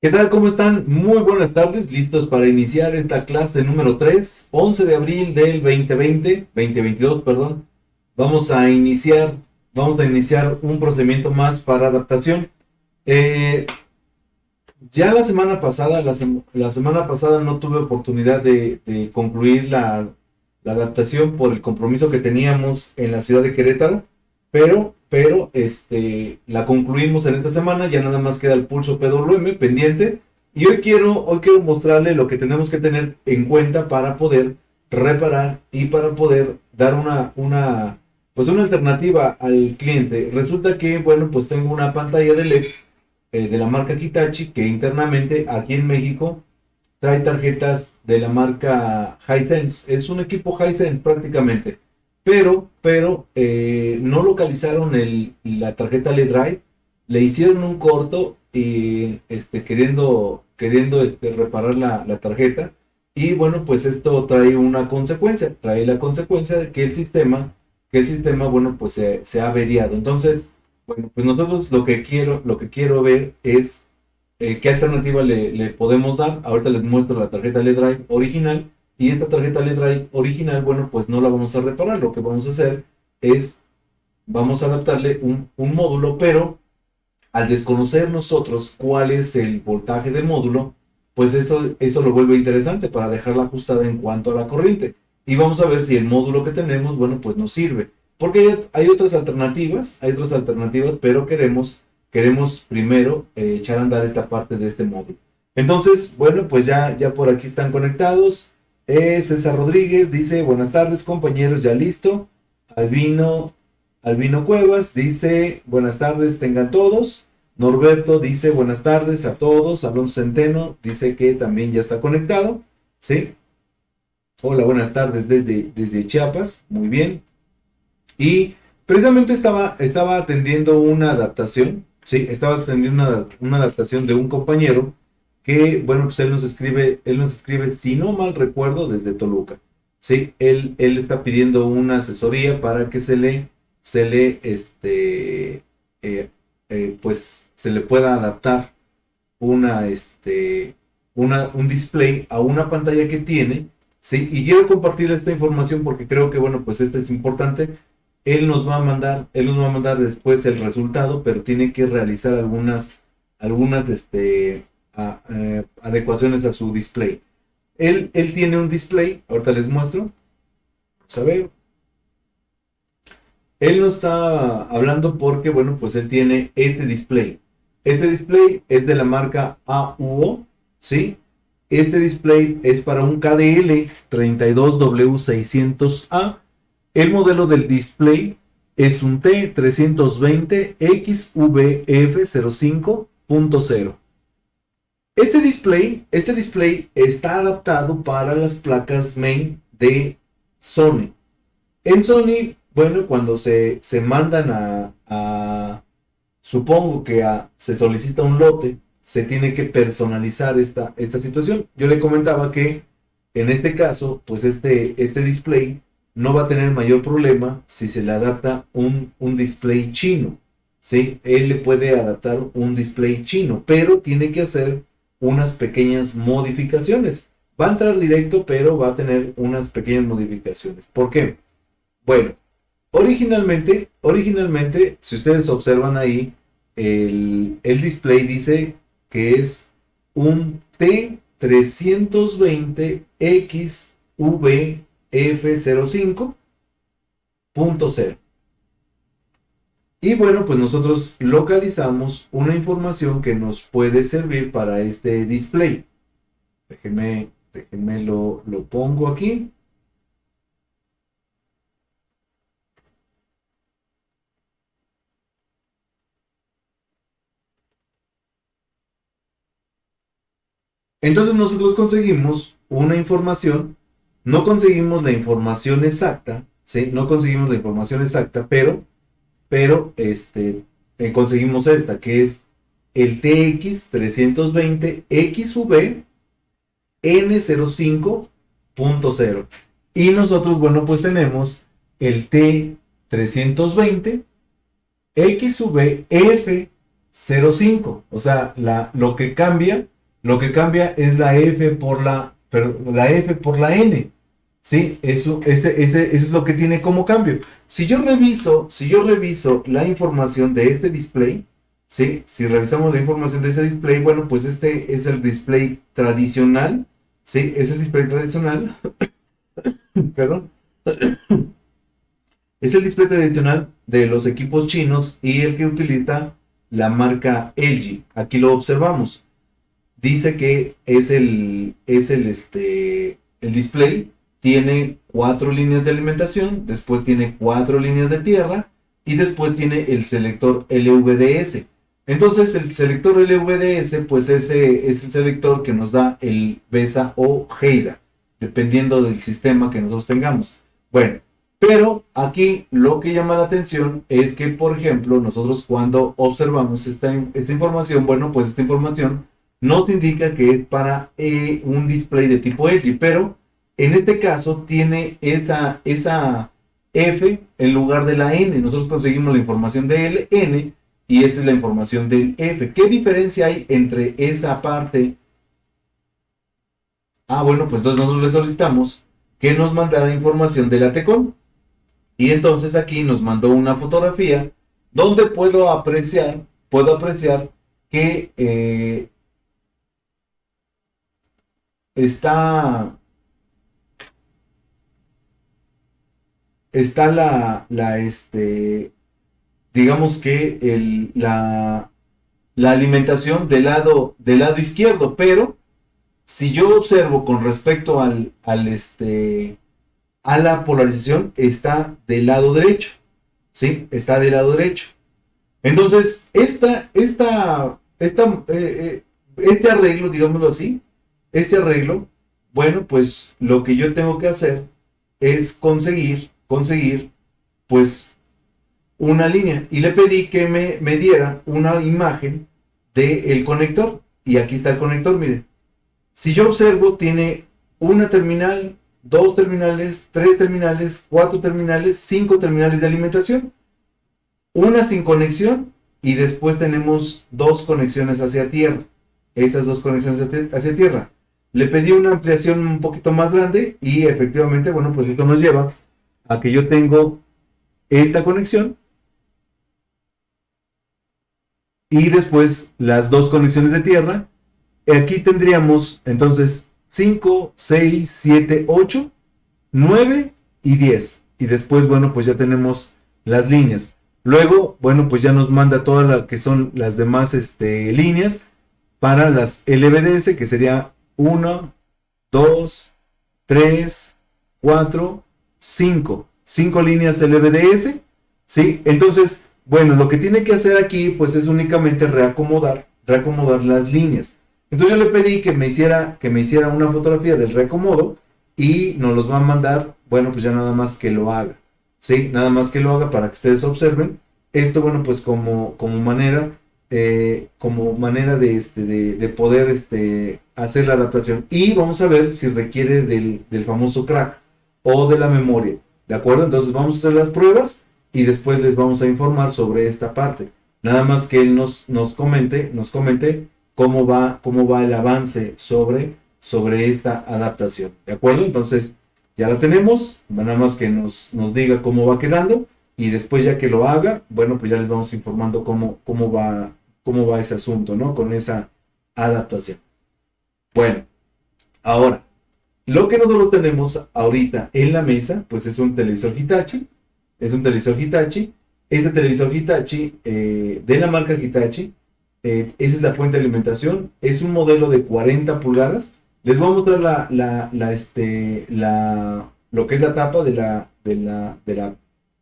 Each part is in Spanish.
¿Qué tal? ¿Cómo están? Muy buenas tardes, listos para iniciar esta clase número 3, 11 de abril del 2022, perdón. Vamos a iniciar, vamos a iniciar un procedimiento más para adaptación. Eh, ya la semana pasada, la semana pasada no tuve oportunidad de concluir la adaptación por el compromiso que teníamos en la ciudad de Querétaro, pero la concluimos en esta semana, ya nada más queda el pulso PWM pendiente, y hoy quiero mostrarle lo que tenemos que tener en cuenta para poder reparar y para poder dar pues una alternativa al cliente. Resulta que, bueno, pues tengo una pantalla de LED de la marca Hitachi, que internamente aquí en México trae tarjetas de la marca Hisense. Es un equipo Hisense prácticamente. Pero no localizaron la tarjeta LED Drive. Le hicieron un corto y queriendo reparar la tarjeta. Y bueno, pues esto trae una consecuencia. Trae la consecuencia de que el sistema, bueno, pues se ha averiado. Entonces, bueno, pues nosotros lo que quiero ver es qué alternativa le podemos dar. Ahorita les muestro la tarjeta LED Drive original. Y esta tarjeta LED Drive original, bueno, pues no la vamos a reparar. Lo que vamos a hacer es, vamos a adaptarle un módulo, pero al desconocer nosotros cuál es el voltaje del módulo, pues eso lo vuelve interesante para dejarla ajustada en cuanto a la corriente. Y vamos a ver si el módulo que tenemos, bueno, pues nos sirve. Porque hay otras alternativas, pero queremos primero echar a andar esta parte de este módulo. Entonces, bueno, pues ya por aquí están conectados. César Rodríguez dice, buenas tardes compañeros, ya listo. Albino, Albino Cuevas dice, buenas tardes tengan todos. Norberto dice, buenas tardes a todos. Alonso Centeno dice que también ya está conectado. ¿Sí? Hola, buenas tardes desde Chiapas. Muy bien. Y precisamente estaba atendiendo una adaptación, sí, estaba atendiendo una adaptación de un compañero que, bueno, pues él nos escribe, si no mal recuerdo, desde Toluca. Sí, él está pidiendo una asesoría para que pues se le pueda adaptar una, este, un display a una pantalla que tiene, ¿sí? Y quiero compartir esta información porque creo que, bueno, pues esta es importante. Él nos va a mandar después el resultado, pero tiene que realizar algunas adecuaciones a su display. Él tiene un display, ahorita les muestro. Vamos a ver. Él no está hablando porque, bueno, pues él tiene este display. Este display es de la marca AUO, ¿sí? Este display es para un KDL 32W600A. El modelo del display es un T320XVF05.0. Este display está adaptado para las placas main de Sony. En Sony, bueno, cuando se mandan supongo que se solicita un lote, se tiene que personalizar esta situación. Yo le comentaba que en este caso, pues este display no va a tener mayor problema si se le adapta un display chino. ¿Sí? Él le puede adaptar un display chino, pero tiene que hacer unas pequeñas modificaciones. Va a entrar directo, pero va a tener unas pequeñas modificaciones. ¿Por qué? Bueno, originalmente, si ustedes observan ahí, el display dice que es un T320XVF05.0. Y bueno, pues nosotros localizamos una información que nos puede servir para este display. Déjenme lo pongo aquí. Entonces nosotros conseguimos una información, no conseguimos la información exacta, ¿sí? No conseguimos la información exacta, pero conseguimos esta, que es el TX320XV N05.0. Y nosotros, bueno, pues tenemos el T320 XVF 0.5. O sea, lo que cambia es la F por la F por la N. Sí, eso es lo que tiene como cambio. Si yo reviso la información de este display, sí, si revisamos la información de ese display, bueno, pues este es el display tradicional, sí, es el display tradicional, perdón, es el display tradicional de los equipos chinos y el que utiliza la marca LG. Aquí lo observamos. Dice que el display tiene 4 líneas de alimentación, después tiene 4 líneas de tierra y después tiene el selector LVDS. Entonces el selector LVDS pues ese es el selector que nos da el BESA o GEIDA, dependiendo del sistema que nosotros tengamos. Bueno, pero aquí lo que llama la atención es que, por ejemplo, nosotros cuando observamos esta información, bueno, pues esta información nos indica que es para un display de tipo LG, pero en este caso tiene esa F en lugar de la N. Nosotros conseguimos la información del N y esta es la información del F. ¿Qué diferencia hay entre esa parte? Ah, bueno, pues entonces nosotros le solicitamos que nos mandara información de la TECON. Y entonces aquí nos mandó una fotografía donde puedo apreciar que está, está digamos que la alimentación del lado izquierdo, pero si yo observo con respecto a la polarización, está del lado derecho, ¿sí? Está del lado derecho. Entonces, este arreglo, digámoslo así, este arreglo, bueno, pues lo que yo tengo que hacer es conseguir, pues, una línea. Y le pedí que me diera una imagen del conector. Y aquí está el conector, miren. Si yo observo, tiene una terminal, 2 terminales, 3 terminales, 4 terminales, 5 terminales de alimentación, una sin conexión y después tenemos 2 conexiones hacia tierra. Esas 2 conexiones hacia tierra. Le pedí una ampliación un poquito más grande y efectivamente, bueno, pues esto nos lleva a que yo tengo esta conexión y después las 2 conexiones de tierra. Aquí tendríamos entonces 5, 6, 7, 8, 9 y 10. Y después, bueno, pues ya tenemos las líneas. Luego, bueno, pues ya nos manda todas las que son las demás líneas para las LVDS, que sería 1, 2, 3, 4, 5. 5 líneas LVDS, ¿sí? Entonces, bueno, lo que tiene que hacer aquí, pues es únicamente reacomodar las líneas. Entonces yo le pedí que me hiciera una fotografía del reacomodo y nos los va a mandar, bueno, pues ya nada más que lo haga, ¿sí? Nada más que lo haga para que ustedes observen. Esto, bueno, pues como manera de poder hacer la adaptación. Y vamos a ver si requiere del famoso crack o de la memoria. ¿De acuerdo? Entonces vamos a hacer las pruebas y después les vamos a informar sobre esta parte. Nada más que él nos comente cómo va el avance sobre esta adaptación. ¿De acuerdo? Entonces ya la tenemos. Nada más que nos diga cómo va quedando. Y después ya que lo haga, bueno, pues ya les vamos informando cómo va ese asunto, ¿no? Con esa adaptación. Bueno, ahora, lo que nosotros tenemos ahorita en la mesa, pues es un televisor Hitachi. Es un televisor Hitachi. Este televisor Hitachi, de la marca Hitachi, esa es la fuente de alimentación. Es un modelo de 40 pulgadas. Les voy a mostrar lo que es la tapa de la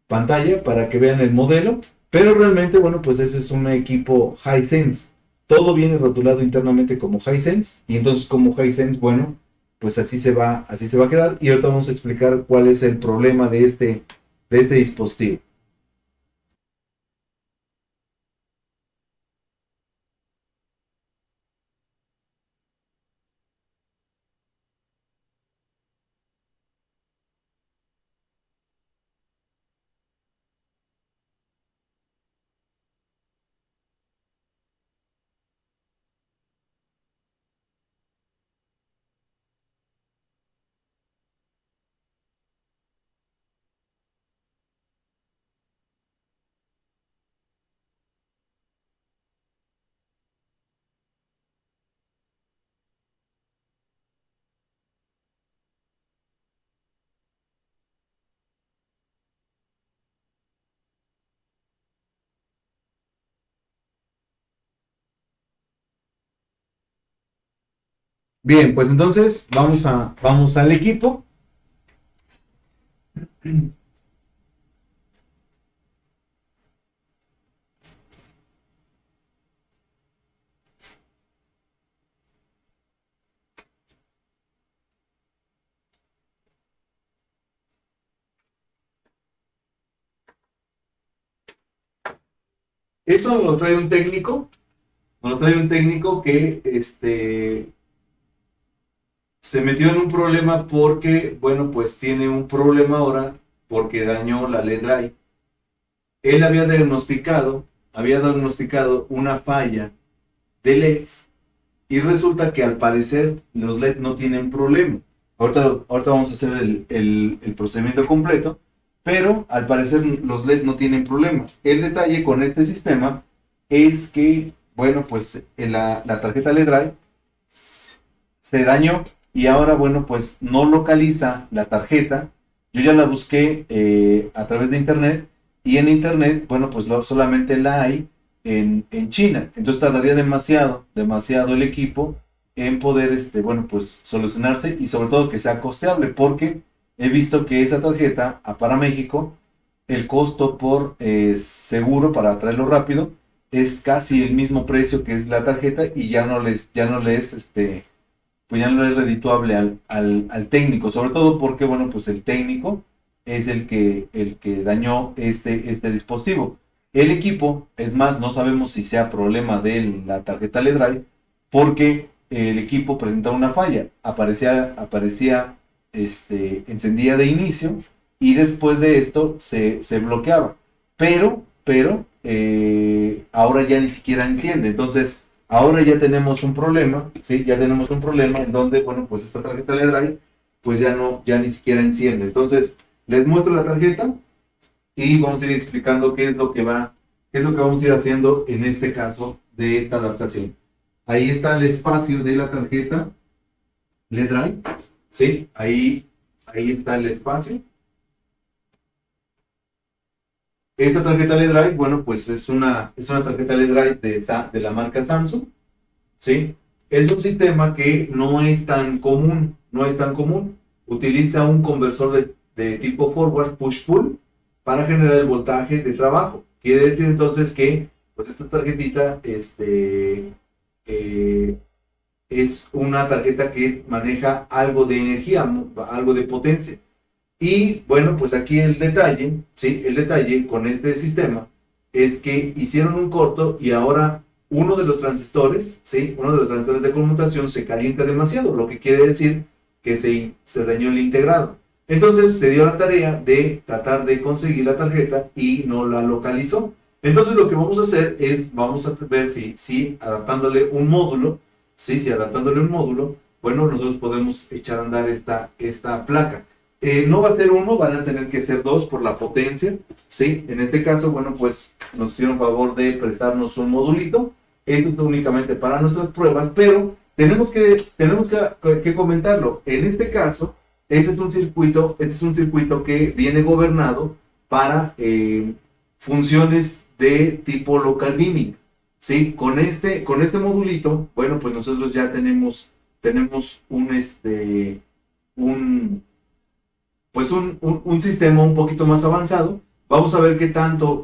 pantalla para que vean el modelo. Pero realmente, bueno, pues ese es un equipo Hisense. Todo viene rotulado internamente como Hisense. Y entonces como Hisense, bueno, pues así se va a quedar. Y ahorita vamos a explicar cuál es el problema de este dispositivo. Bien, pues entonces vamos al equipo. Esto nos lo trae un técnico que se metió en un problema porque, bueno, pues tiene un problema ahora porque dañó la LED drive. Él había diagnosticado una falla de LEDs y resulta que al parecer los LED no tienen problema. Ahorita vamos a hacer el procedimiento completo, pero al parecer los LED no tienen problema. El detalle con este sistema es que, bueno, pues la tarjeta LED drive se dañó y ahora, bueno, pues no localiza la tarjeta. Yo ya la busqué a través de internet y en internet, bueno, pues solamente la hay en China. Entonces tardaría demasiado el equipo en poder, bueno, pues solucionarse y sobre todo que sea costeable, porque he visto que esa tarjeta para México, el costo por seguro para traerlo rápido es casi el mismo precio que es la tarjeta y ya no les pues ya no es redituable al técnico, sobre todo porque, bueno, pues el técnico es el que dañó este dispositivo. El equipo, es más, no sabemos si sea problema de la tarjeta LED drive, porque el equipo presentaba una falla, aparecía encendía de inicio y después de esto se bloqueaba, pero ahora ya ni siquiera enciende. Entonces ahora ya tenemos un problema, ¿sí? Ya tenemos un problema en donde, bueno, pues esta tarjeta LED drive, pues ya ni siquiera enciende. Entonces, les muestro la tarjeta y vamos a ir explicando qué es lo que vamos a ir haciendo en este caso de esta adaptación. Ahí está el espacio de la tarjeta LED drive, ¿sí? Ahí está el espacio. Esta tarjeta LED drive, bueno, pues es una tarjeta LED drive de la marca Samsung, ¿sí? Es un sistema que no es tan común, no es tan común. Utiliza un conversor de tipo forward push-pull para generar el voltaje de trabajo. Quiere decir entonces que, pues esta tarjetita, es una tarjeta que maneja algo de energía, algo de potencia. Y bueno, pues aquí el detalle, ¿sí? El detalle con este sistema es que hicieron un corto y ahora uno de los transistores, ¿sí? Uno de los transistores de conmutación se calienta demasiado, lo que quiere decir que se dañó el integrado. Entonces se dio la tarea de tratar de conseguir la tarjeta y no la localizó. Entonces lo que vamos a hacer es, vamos a ver si adaptándole un módulo, ¿sí? Si adaptándole un módulo, bueno, nosotros podemos echar a andar esta placa. No va a ser uno, van a tener que ser dos por la potencia, ¿sí? En este caso, bueno, pues nos hicieron favor de prestarnos un modulito. Esto es únicamente para nuestras pruebas, pero tenemos que comentarlo. En este caso, este es un circuito que viene gobernado para funciones de tipo local dimming, ¿sí? Con este modulito, bueno, pues nosotros ya tenemos un pues un sistema un poquito más avanzado. Vamos a ver qué tanto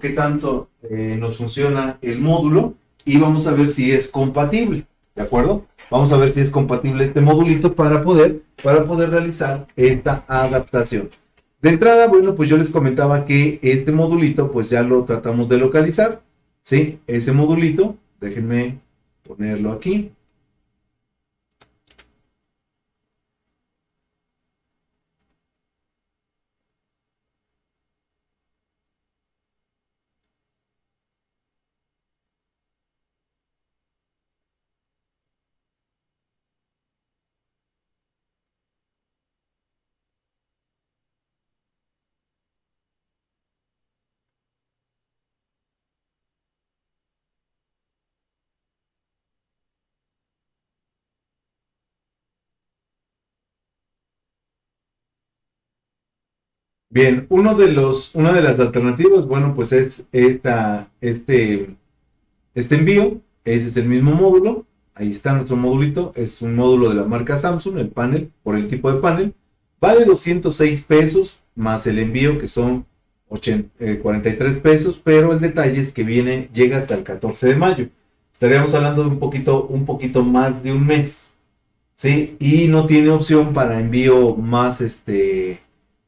nos funciona el módulo y vamos a ver si es compatible, ¿de acuerdo? Vamos a ver si es compatible este modulito para poder realizar esta adaptación. De entrada, bueno, pues yo les comentaba que este modulito, pues ya lo tratamos de localizar, ¿sí? Ese modulito, déjenme ponerlo aquí. Bien, una de las alternativas, bueno, pues es este envío. Ese es el mismo módulo, ahí está nuestro modulito, es un módulo de la marca Samsung, el panel, por el tipo de panel, vale 206 pesos, más el envío que son 43 pesos, pero el detalle es que llega hasta el 14 de mayo. Estaríamos hablando de un poquito más de un mes, ¿sí? Y no tiene opción para envío más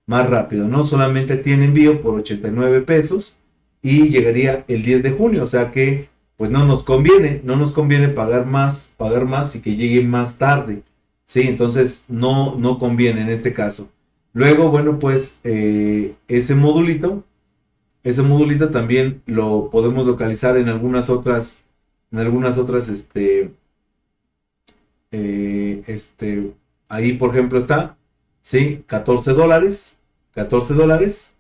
rápido, ¿no? Solamente tiene envío por 89 pesos y llegaría el 10 de junio, o sea que pues no nos conviene pagar más y que llegue más tarde, ¿sí? Entonces no conviene en este caso. Luego, bueno, pues ese modulito también lo podemos localizar en algunas otras, ahí por ejemplo está, ¿sí? $14,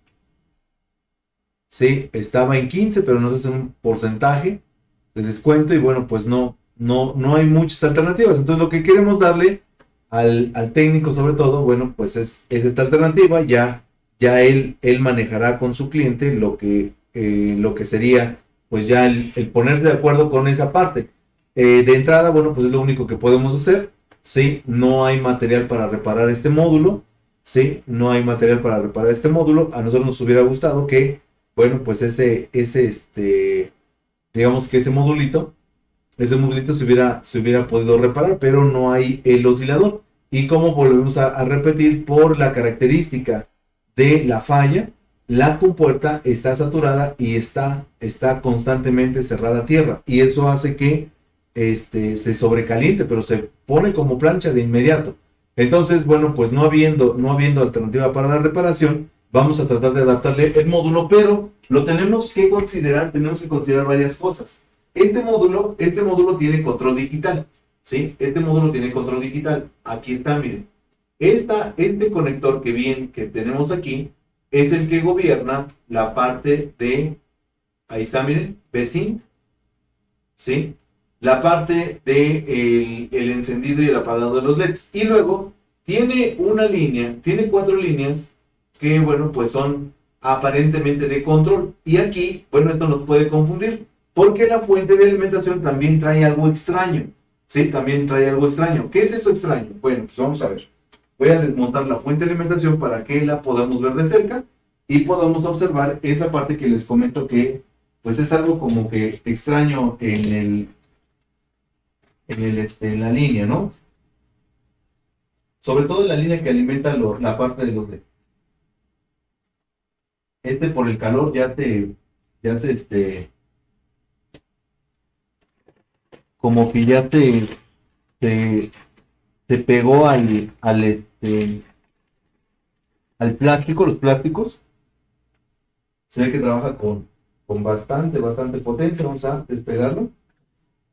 ¿sí? Estaba en 15, pero nos hace un porcentaje de descuento y bueno, pues no hay muchas alternativas. Entonces lo que queremos darle al técnico sobre todo, bueno, pues es esta alternativa, ya él manejará con su cliente lo que sería pues ya el ponerse de acuerdo con esa parte. De entrada, bueno, pues es lo único que podemos hacer, ¿sí? No hay material para reparar este módulo, ¿sí? No hay material para reparar este módulo. A nosotros nos hubiera gustado que, bueno, pues digamos que ese modulito se hubiera podido reparar, pero no hay el oscilador. Y como volvemos a repetir, por la característica de la falla, la compuerta está saturada y está constantemente cerrada a tierra. Y eso hace que se sobrecaliente, pero se pone como plancha de inmediato. Entonces, bueno, pues no habiendo alternativa para la reparación, vamos a tratar de adaptarle el módulo, pero lo tenemos que considerar varias cosas. Este módulo tiene control digital, ¿sí? Este módulo tiene control digital. Aquí está, miren. Este conector que tenemos aquí es el que gobierna la parte de, ahí está, miren, V-Sync, ¿sí? La parte de el encendido y el apagado de los LEDs. Y luego tiene tiene 4 líneas que, bueno, pues son aparentemente de control. Y aquí, bueno, esto nos puede confundir, porque la fuente de alimentación también trae algo extraño, ¿sí? También trae algo extraño. ¿Qué es eso extraño? Bueno, pues vamos a ver. Voy a desmontar la fuente de alimentación para que la podamos ver de cerca y podamos observar esa parte que les comento que, pues es algo como que extraño en la línea, ¿no? Sobre todo en la línea que alimenta la parte de los LEDs. Por el calor como que se, se pegó al plástico, los plásticos. Se ve que trabaja con bastante potencia. Vamos a despegarlo.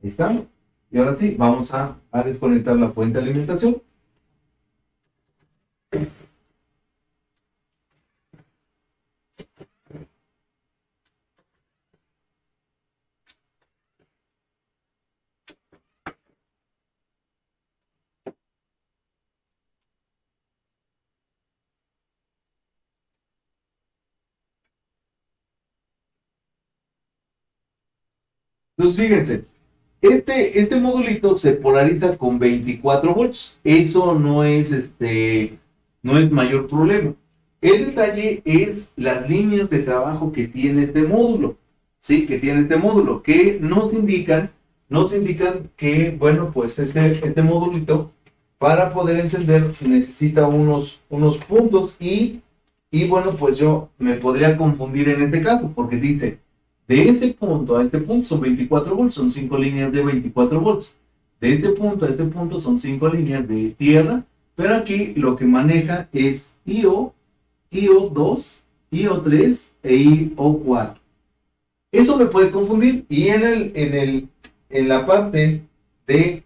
Ahí está. Y ahora sí, vamos a desconectar la fuente de alimentación. Entonces, fíjense, este modulito se polariza con 24 volts. Eso no es mayor problema. El detalle es las líneas de trabajo que tiene este módulo, ¿sí? Que tiene este módulo, que nos indican que, bueno, pues este modulito, para poder encender, necesita unos puntos y, bueno, pues yo me podría confundir en este caso, porque dice, de este punto a este punto son 24 volts, son 5 líneas de 24 volts. De este punto a este punto son 5 líneas de tierra, pero aquí lo que maneja es IO2, IO3 e IO4. Eso me puede confundir y en la parte del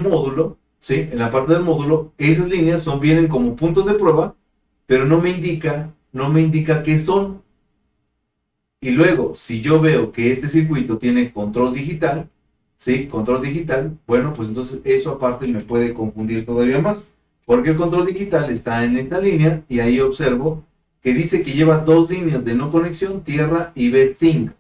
módulo, ¿sí? En la parte del módulo, esas líneas vienen como puntos de prueba, pero no me indica qué son. Y luego, si yo veo que este circuito tiene control digital, ¿sí? Control digital, bueno, pues entonces eso aparte me puede confundir todavía más. Porque el control digital está en esta línea y ahí observo que dice que lleva 2 líneas de no conexión, tierra y V-Sync.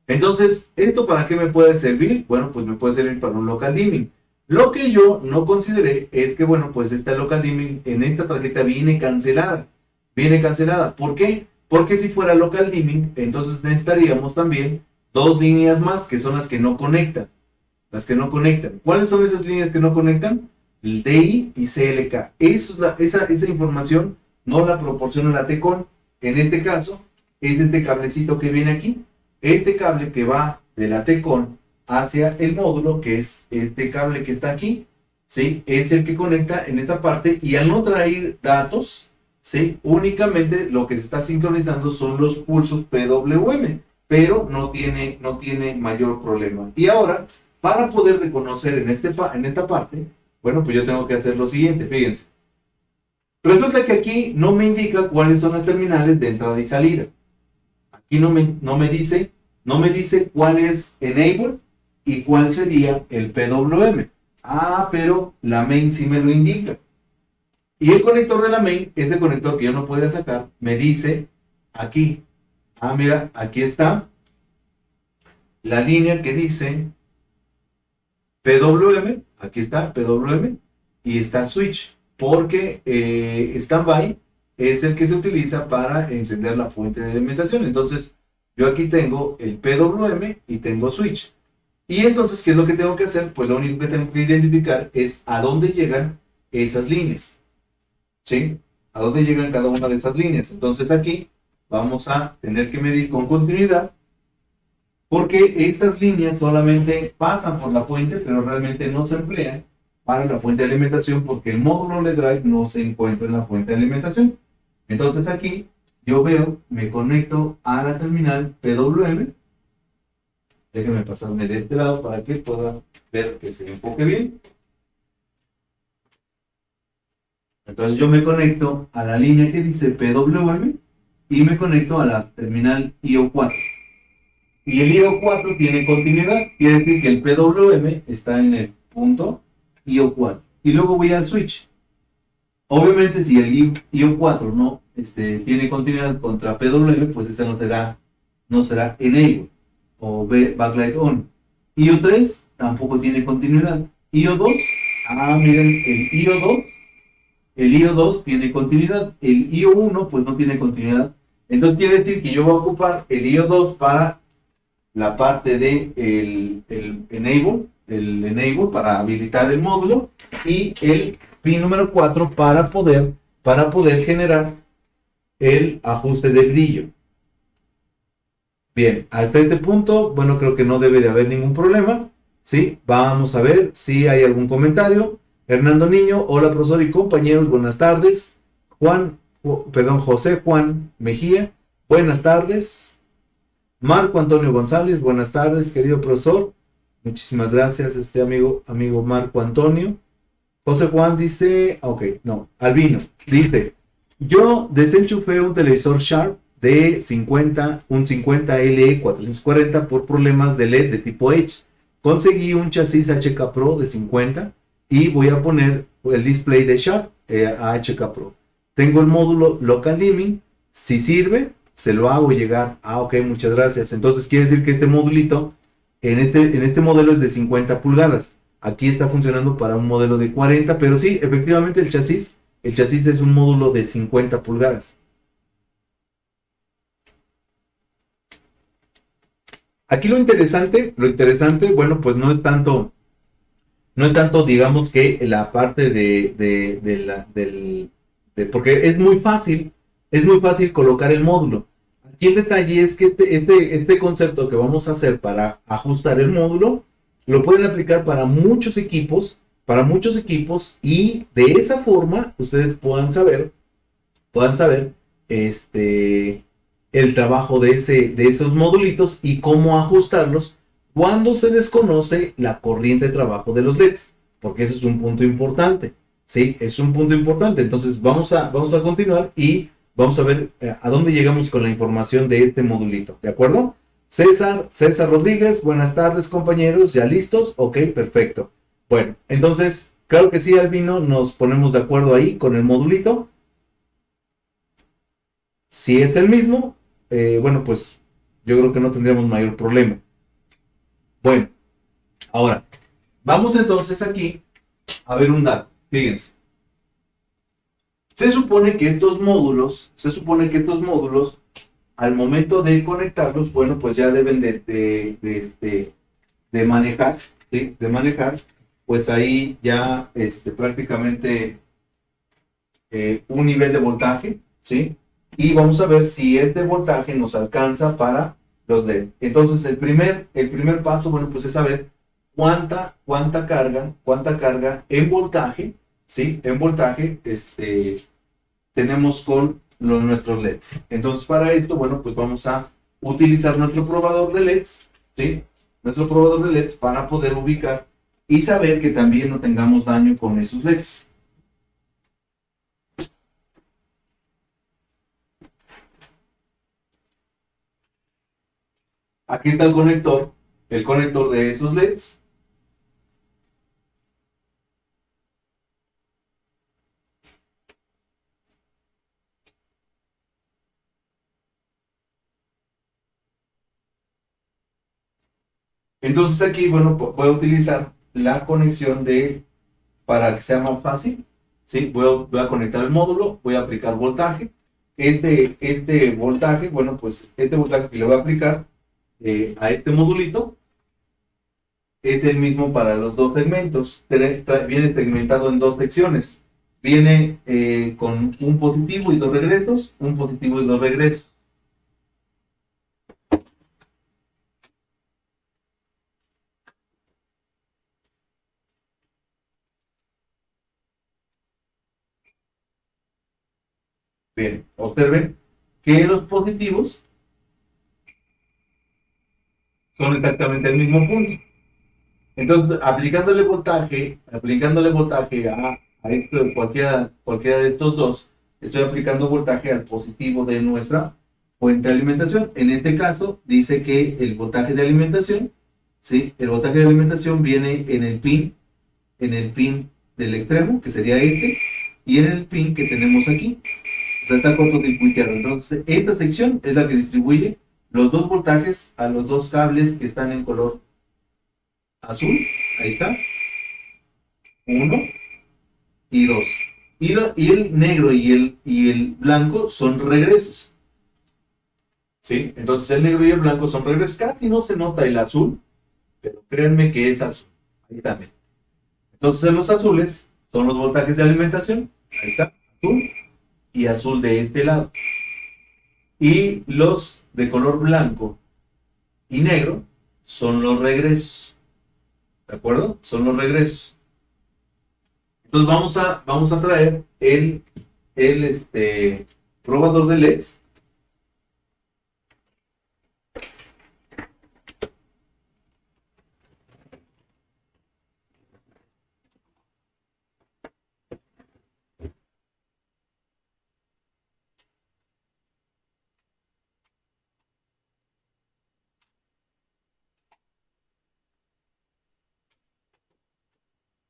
Entonces, ¿esto para qué me puede servir? Bueno, pues me puede servir para un local dimming. Lo que yo no consideré es que, bueno, pues esta local dimming en esta tarjeta viene cancelada. Viene cancelada. ¿Por qué? Porque si fuera local dimming, entonces necesitaríamos también dos líneas más que son las que no conectan. Las que no conectan. ¿Cuáles son esas líneas que no conectan? El DI y CLK. Esa información no la proporciona la TECON. En este caso, es este cablecito que viene aquí. Este cable que va de la TECON hacia el módulo, que es este cable que está aquí, ¿sí? Es el que conecta en esa parte, y al no traer datos, ¿sí? Únicamente lo que se está sincronizando son los pulsos PWM, pero no tiene mayor problema. Y ahora, para poder reconocer en esta parte, bueno, pues yo tengo que hacer lo siguiente, fíjense. Resulta que aquí no me indica cuáles son las terminales de entrada y salida. Aquí no me dice cuál es enable y cuál sería el PWM. Ah, pero la main sí me lo indica. Y el conector de la main, ese conector que yo no podía sacar, me dice aquí. Ah, mira, aquí está la línea que dice PWM. Aquí está PWM y está switch. Porque standby es el que se utiliza para encender la fuente de alimentación. Entonces, yo aquí tengo el PWM y tengo switch. Y entonces, ¿qué es lo que tengo que hacer? Pues lo único que tengo que identificar es a dónde llegan esas líneas. ¿Sí? A dónde llegan cada una de esas líneas. Entonces aquí vamos a tener que medir con continuidad, porque estas líneas solamente pasan por la fuente, pero realmente no se emplean para la fuente de alimentación, porque el módulo LED drive no se encuentra en la fuente de alimentación. Entonces aquí yo veo, me conecto a la terminal PWM. Déjenme pasarme de este lado para que pueda ver que se enfoque bien. Entonces yo me conecto a la línea que dice PWM y me conecto a la terminal IO4. Y el IO4 tiene continuidad, quiere decir que el PWM está en el punto IO4. Y luego voy al switch. Obviamente si el IO4 no tiene continuidad contra PWM, pues ese no será enable o backlight on. IO3 tampoco tiene continuidad. IO2, miren, el IO2 tiene continuidad. El IO1 pues no tiene continuidad. Entonces quiere decir que yo voy a ocupar el IO2 para la parte de el enable para habilitar el módulo, y el pin número 4 para poder generar el ajuste de brillo. Bien, hasta este punto, bueno, creo que no debe de haber ningún problema. Sí, vamos a ver si hay algún comentario. Hernando Niño, hola profesor y compañeros, buenas tardes. José Juan Mejía, buenas tardes. Marco Antonio González, buenas tardes, querido profesor. Muchísimas gracias, amigo Marco Antonio. José Juan dice, Albino, dice, yo desenchufé un televisor Sharp de un 50 LE 440 por problemas de LED de tipo Edge. Conseguí un chasis HK Pro de 50 y voy a poner el display de Sharp a HK Pro. Tengo el módulo Local Dimming, si sirve, se lo hago llegar. Ok, muchas gracias. Entonces quiere decir que este modulito, en este modelo es de 50 pulgadas. Aquí está funcionando para un modelo de 40, pero sí, efectivamente el chasis es un módulo de 50 pulgadas. Aquí lo interesante, bueno, pues no es tanto, digamos, que la parte porque es muy fácil colocar el módulo. Aquí el detalle es que este concepto que vamos a hacer para ajustar el módulo, lo pueden aplicar para muchos equipos, y de esa forma ustedes puedan saber el trabajo de esos modulitos y cómo ajustarlos cuando se desconoce la corriente de trabajo de los LEDs, porque eso es un punto importante. Sí, es un punto importante. Entonces vamos a continuar y vamos a ver a dónde llegamos con la información de este modulito, ¿de acuerdo? César Rodríguez, buenas tardes compañeros, ¿ya listos? Ok, perfecto. Bueno, entonces, claro que sí, Albino, nos ponemos de acuerdo ahí con el modulito. Si es el mismo, bueno, pues yo creo que no tendríamos mayor problema. Bueno, ahora, vamos entonces aquí a ver un dato. Fíjense. Se supone que estos módulos, al momento de conectarlos, bueno, pues ya deben de manejar, ¿sí? De manejar, pues ahí ya prácticamente un nivel de voltaje, ¿sí? Y vamos a ver si este voltaje nos alcanza para los LED. Entonces, el primer paso, bueno, pues es saber cuánta carga en voltaje, ¿sí? En voltaje, tenemos con nuestros LEDs. Entonces, para esto, bueno, pues vamos a utilizar nuestro probador de LEDs, ¿sí? Nuestro probador de LEDs para poder ubicar y saber que también no tengamos daño con esos LEDs. Aquí está el conector de esos LEDs. Entonces aquí, bueno, voy a utilizar la conexión para que sea más fácil, ¿sí? Voy a conectar el módulo, voy a aplicar voltaje. Este voltaje, bueno, pues este voltaje que le voy a aplicar a este modulito es el mismo para los dos segmentos. Viene segmentado en dos secciones. Viene con un positivo y dos regresos, un positivo y dos regresos. Bien, observen que los positivos son exactamente el mismo punto. Entonces, aplicándole voltaje a esto, cualquiera de estos dos, estoy aplicando voltaje al positivo de nuestra fuente de alimentación. En este caso, dice que el voltaje de alimentación, ¿sí? El voltaje de alimentación viene en el pin del extremo, que sería este, y en el pin que tenemos aquí. O sea, está cortocircuiteado. Entonces, esta sección es la que distribuye los dos voltajes a los dos cables que están en color azul. Ahí está. Uno y dos. Y el negro y el blanco son regresos. ¿Sí? Entonces el negro y el blanco son regresos. Casi no se nota el azul, pero créanme que es azul. Ahí también. Entonces en los azules son los voltajes de alimentación. Ahí está. Azul y azul de este lado. Y los de color blanco y negro son los regresos. ¿De acuerdo? Son los regresos. Entonces vamos a traer el probador de LEDs.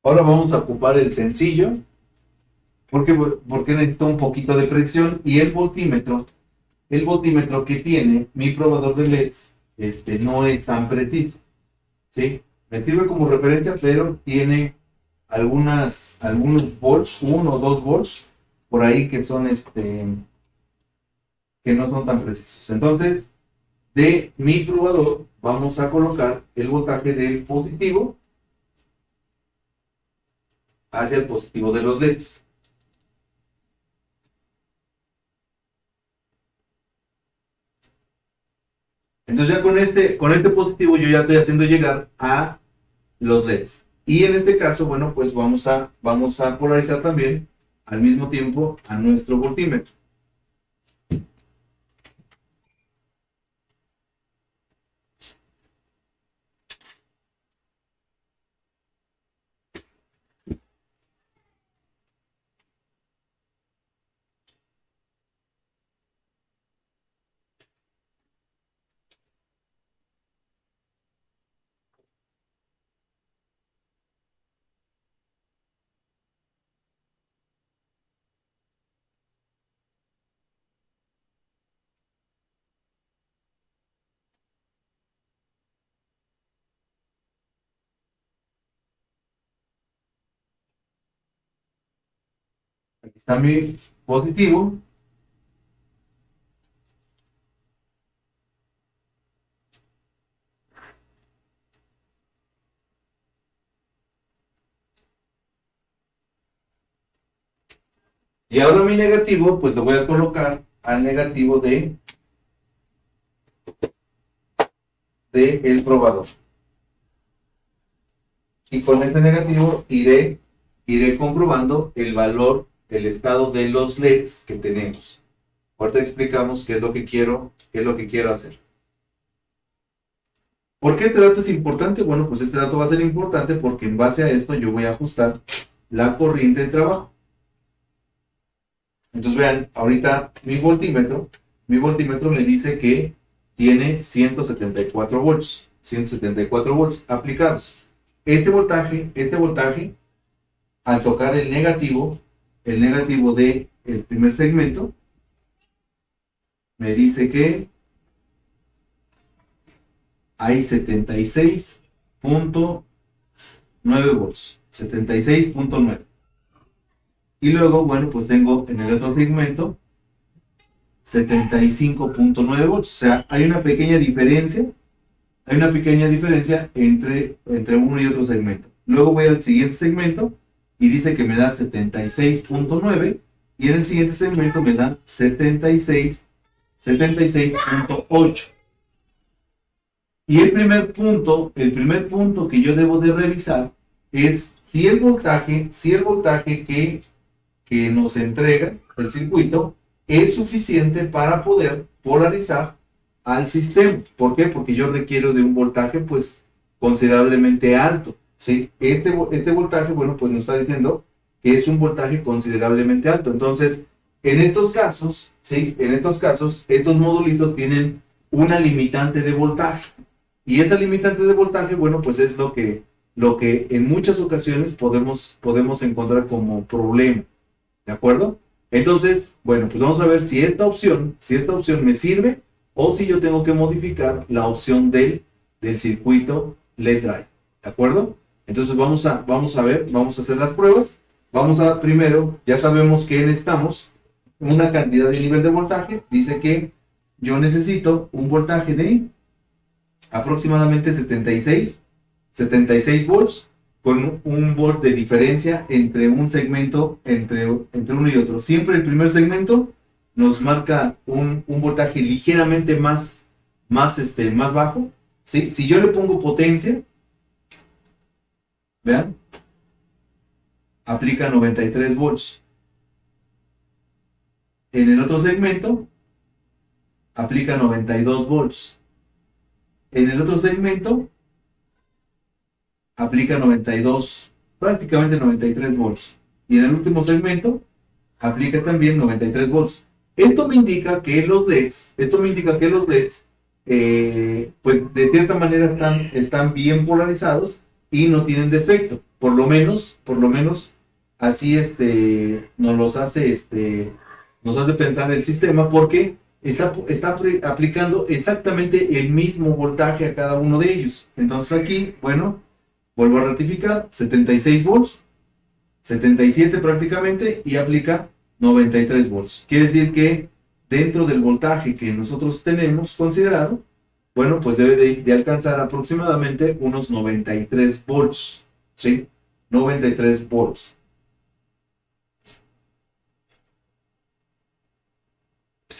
Ahora vamos a ocupar el sencillo, porque necesito un poquito de presión y el voltímetro que tiene mi probador de LEDs, no es tan preciso, ¿sí? Me sirve como referencia, pero tiene algunos volts, 1 o 2 volts, por ahí que no son tan precisos. Entonces, de mi probador vamos a colocar el voltaje del positivo hacia el positivo de los LEDs. Entonces ya con este positivo yo ya estoy haciendo llegar a los LEDs. Y en este caso, bueno, pues vamos a polarizar también al mismo tiempo a nuestro voltímetro. Está mi positivo. Y ahora mi negativo, pues lo voy a colocar al negativo de el probador. Y con este negativo iré comprobando el valor, el estado de los LEDs que tenemos. Ahorita explicamos qué es lo que quiero hacer. ¿Por qué este dato es importante? Bueno, pues este dato va a ser importante porque en base a esto yo voy a ajustar la corriente de trabajo. Entonces vean, ahorita mi voltímetro me dice que tiene 174 volts, 174 volts aplicados. Este voltaje, al tocar el negativo de el primer segmento, me dice que hay 76.9 volts, 76.9. Y luego, bueno, pues tengo en el otro segmento 75.9 volts. O sea, hay una pequeña diferencia entre uno y otro segmento. Luego voy al siguiente segmento y dice que me da 76.9 y en el siguiente segmento me da 76.8. Y el primer punto que yo debo de revisar es si el voltaje que nos entrega el circuito es suficiente para poder polarizar al sistema. ¿Por qué? Porque yo requiero de un voltaje pues considerablemente alto, ¿sí? Este voltaje, bueno, pues nos está diciendo que es un voltaje considerablemente alto. Entonces, en estos casos, ¿sí? Estos modulitos tienen una limitante de voltaje. Y esa limitante de voltaje, bueno, pues es lo que en muchas ocasiones podemos encontrar como problema. ¿De acuerdo? Entonces, bueno, pues vamos a ver si esta opción me sirve o si yo tengo que modificar la opción del circuito LED drive. ¿De acuerdo? Entonces vamos a ver, vamos a hacer las pruebas. Primero, ya sabemos que necesitamos una cantidad de nivel de voltaje. Dice que yo necesito un voltaje de aproximadamente 76 volts con un volt de diferencia entre un segmento, entre uno y otro. Siempre el primer segmento nos marca un voltaje ligeramente más bajo. ¿Sí? Si yo le pongo potencia, vean, aplica 93 volts. En el otro segmento, aplica 92 volts. En el otro segmento, aplica 92, prácticamente 93 volts. Y en el último segmento, aplica también 93 volts. Esto me indica que los LEDs, pues de cierta manera están bien polarizados y no tienen defecto. Por lo menos, así nos hace pensar el sistema porque está aplicando exactamente el mismo voltaje a cada uno de ellos. Entonces aquí, bueno, vuelvo a ratificar, 76 volts, 77 prácticamente, y aplica 93 volts. Quiere decir que dentro del voltaje que nosotros tenemos considerado, bueno, pues debe de alcanzar aproximadamente unos 93 volts, ¿sí? 93 volts.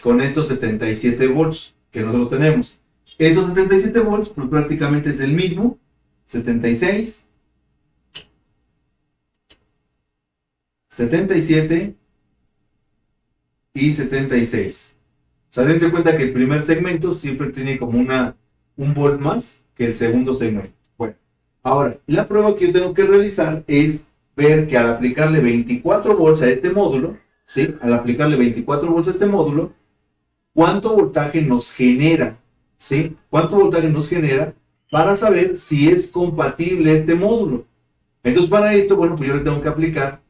Con estos 77 volts que nosotros tenemos. Esos 77 volts, pues prácticamente es el mismo, 76, 77 y 76. O sea, dense cuenta que el primer segmento siempre tiene como un volt más que el segundo segmento. Bueno, ahora, la prueba que yo tengo que realizar es ver que al aplicarle 24 volts a este módulo, ¿sí? Al aplicarle 24 volts a este módulo, ¿cuánto voltaje nos genera? ¿Sí? ¿Cuánto voltaje nos genera para saber si es compatible este módulo? Entonces, para esto, bueno, pues yo le tengo que aplicar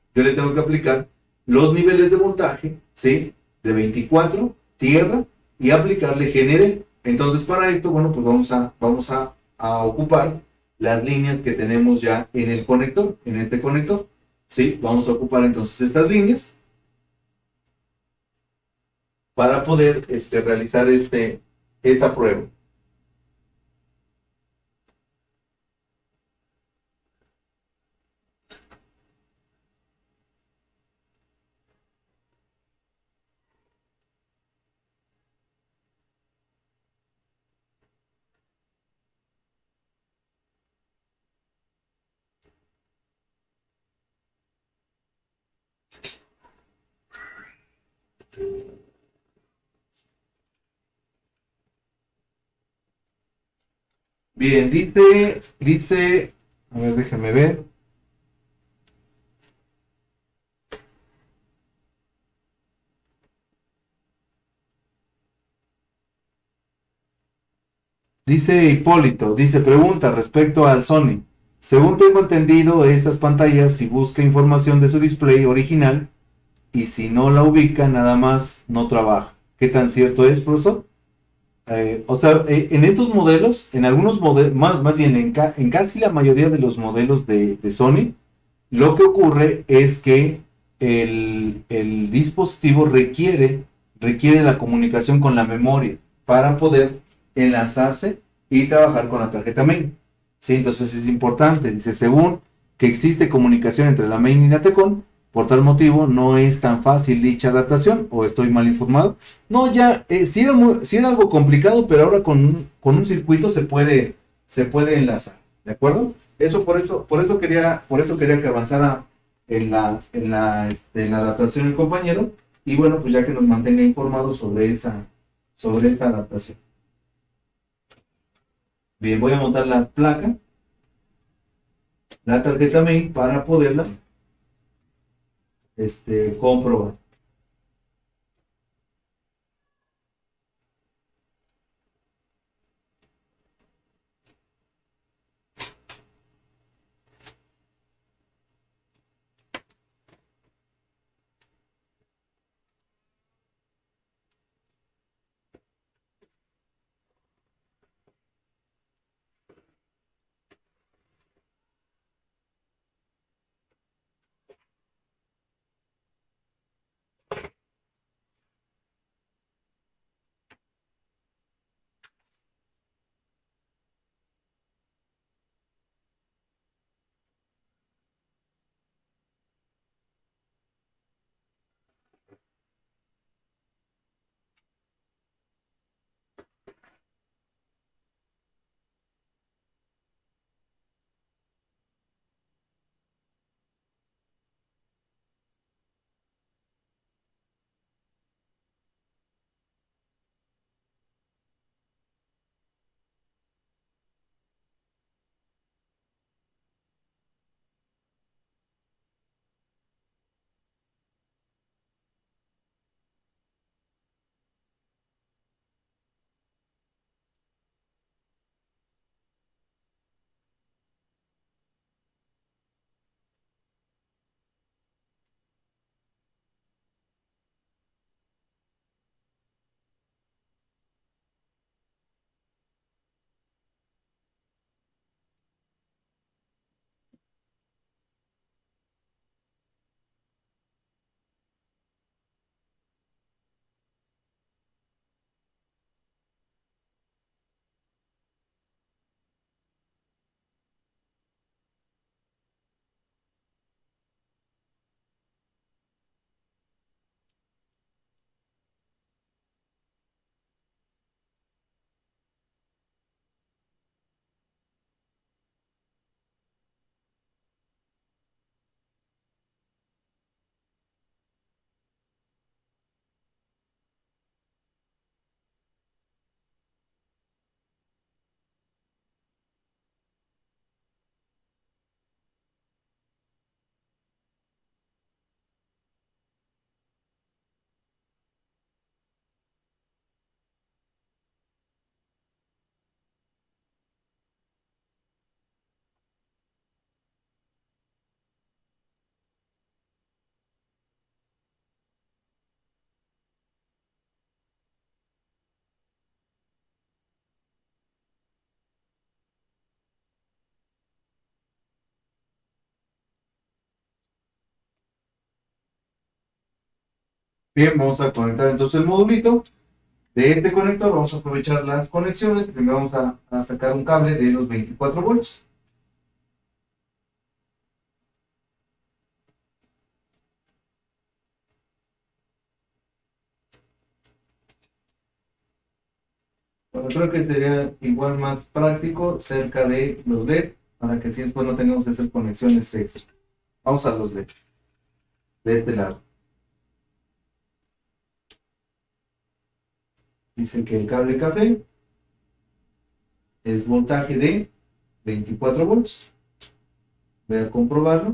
los niveles de voltaje, ¿sí? De 24, tierra, y aplicarle GND. Entonces, para esto, bueno, pues vamos a ocupar las líneas que tenemos ya en el conector, en este conector, ¿sí? Vamos a ocupar entonces estas líneas. para poder realizar esta prueba. Bien, a ver, déjame ver. Dice Hipólito, dice, pregunta respecto al Sony. Según tengo entendido, estas pantallas, si busca información de su display original y si no la ubica, nada más no trabaja. ¿Qué tan cierto es, profesor? En estos modelos, en algunos modelos, más bien en casi la mayoría de los modelos de Sony, lo que ocurre es que el dispositivo requiere la comunicación con la memoria para poder enlazarse y trabajar con la tarjeta main. ¿Sí? Entonces es importante, dice, según que existe comunicación entre la main y la TECON, por tal motivo no es tan fácil dicha adaptación, o estoy mal informado. No, ya, sí era algo complicado, pero ahora con un circuito se puede enlazar, ¿de acuerdo? Por eso quería que avanzara en la adaptación el compañero, y bueno, pues ya que nos mantenga informados sobre esa adaptación. Bien, voy a montar la placa, la tarjeta main para poderla comprobar. Bien, vamos a conectar entonces el modulito. De este conector vamos a aprovechar las conexiones. Primero vamos a sacar un cable de los 24 volts. Bueno, creo que sería igual más práctico cerca de los LED para que así después no tengamos que hacer conexiones extra. Vamos a los LED de este lado. Dice que el cable café es voltaje de 24 volts. Voy a comprobarlo.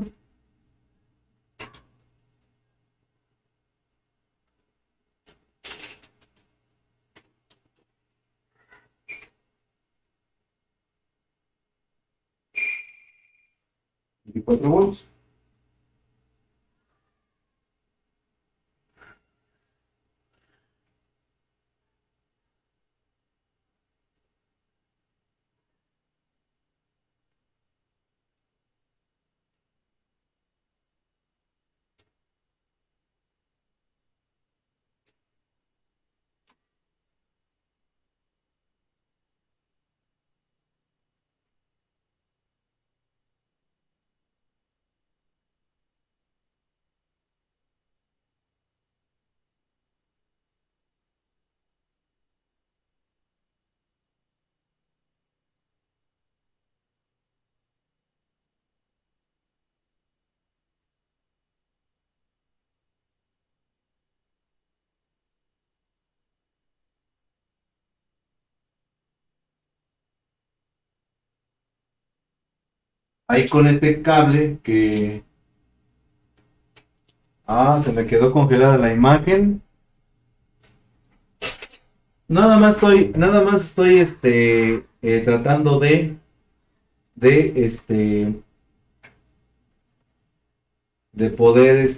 ¿24 volts? Ahí con este cable que... Ah, se me quedó congelada la imagen. Nada más estoy tratando de, de poder,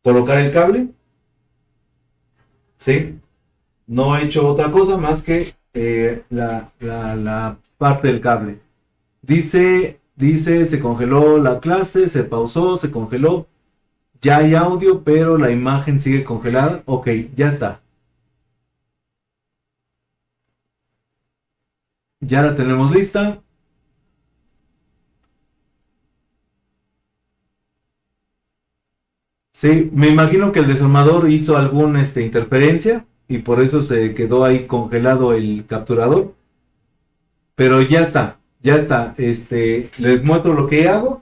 colocar el cable, ¿sí? No he hecho otra cosa más que la parte del cable. Dice, se congeló la clase, se pausó, se congeló. Ya hay audio, pero la imagen sigue congelada. Ok, ya está. Ya la tenemos lista. Sí, me imagino que el desarmador hizo alguna interferencia y por eso se quedó ahí congelado el capturador. Pero ya está, ya está. Les muestro lo que hago,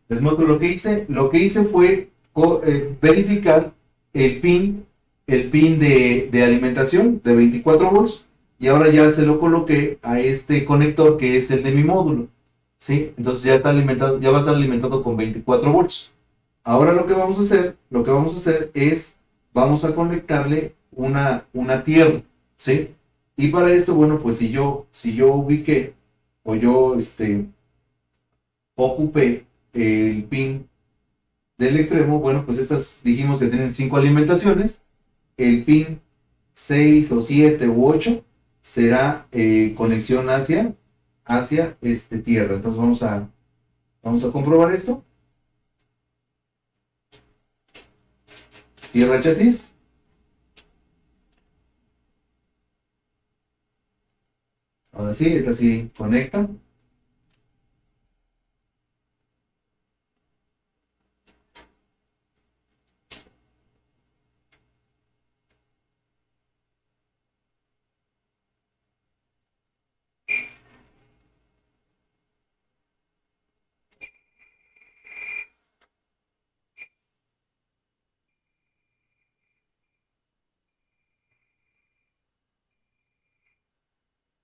les muestro lo que hice. Lo que hice fue verificar el pin, el pin de alimentación de 24 volts y ahora ya se lo coloqué a este conector que es el de mi módulo. ¿Sí? Entonces ya está alimentado, ya va a estar alimentado con 24 volts. Ahora lo que vamos a hacer es, vamos a conectarle una tierra, ¿sí? Y para esto, bueno, pues si yo ubiqué o yo ocupé el pin del extremo, bueno, pues estas dijimos que tienen 5 alimentaciones. El pin 6 o 7 u 8 será conexión hacia tierra. Entonces vamos a comprobar esto. Tierra chasis. Ahora sí, esta sí conecta.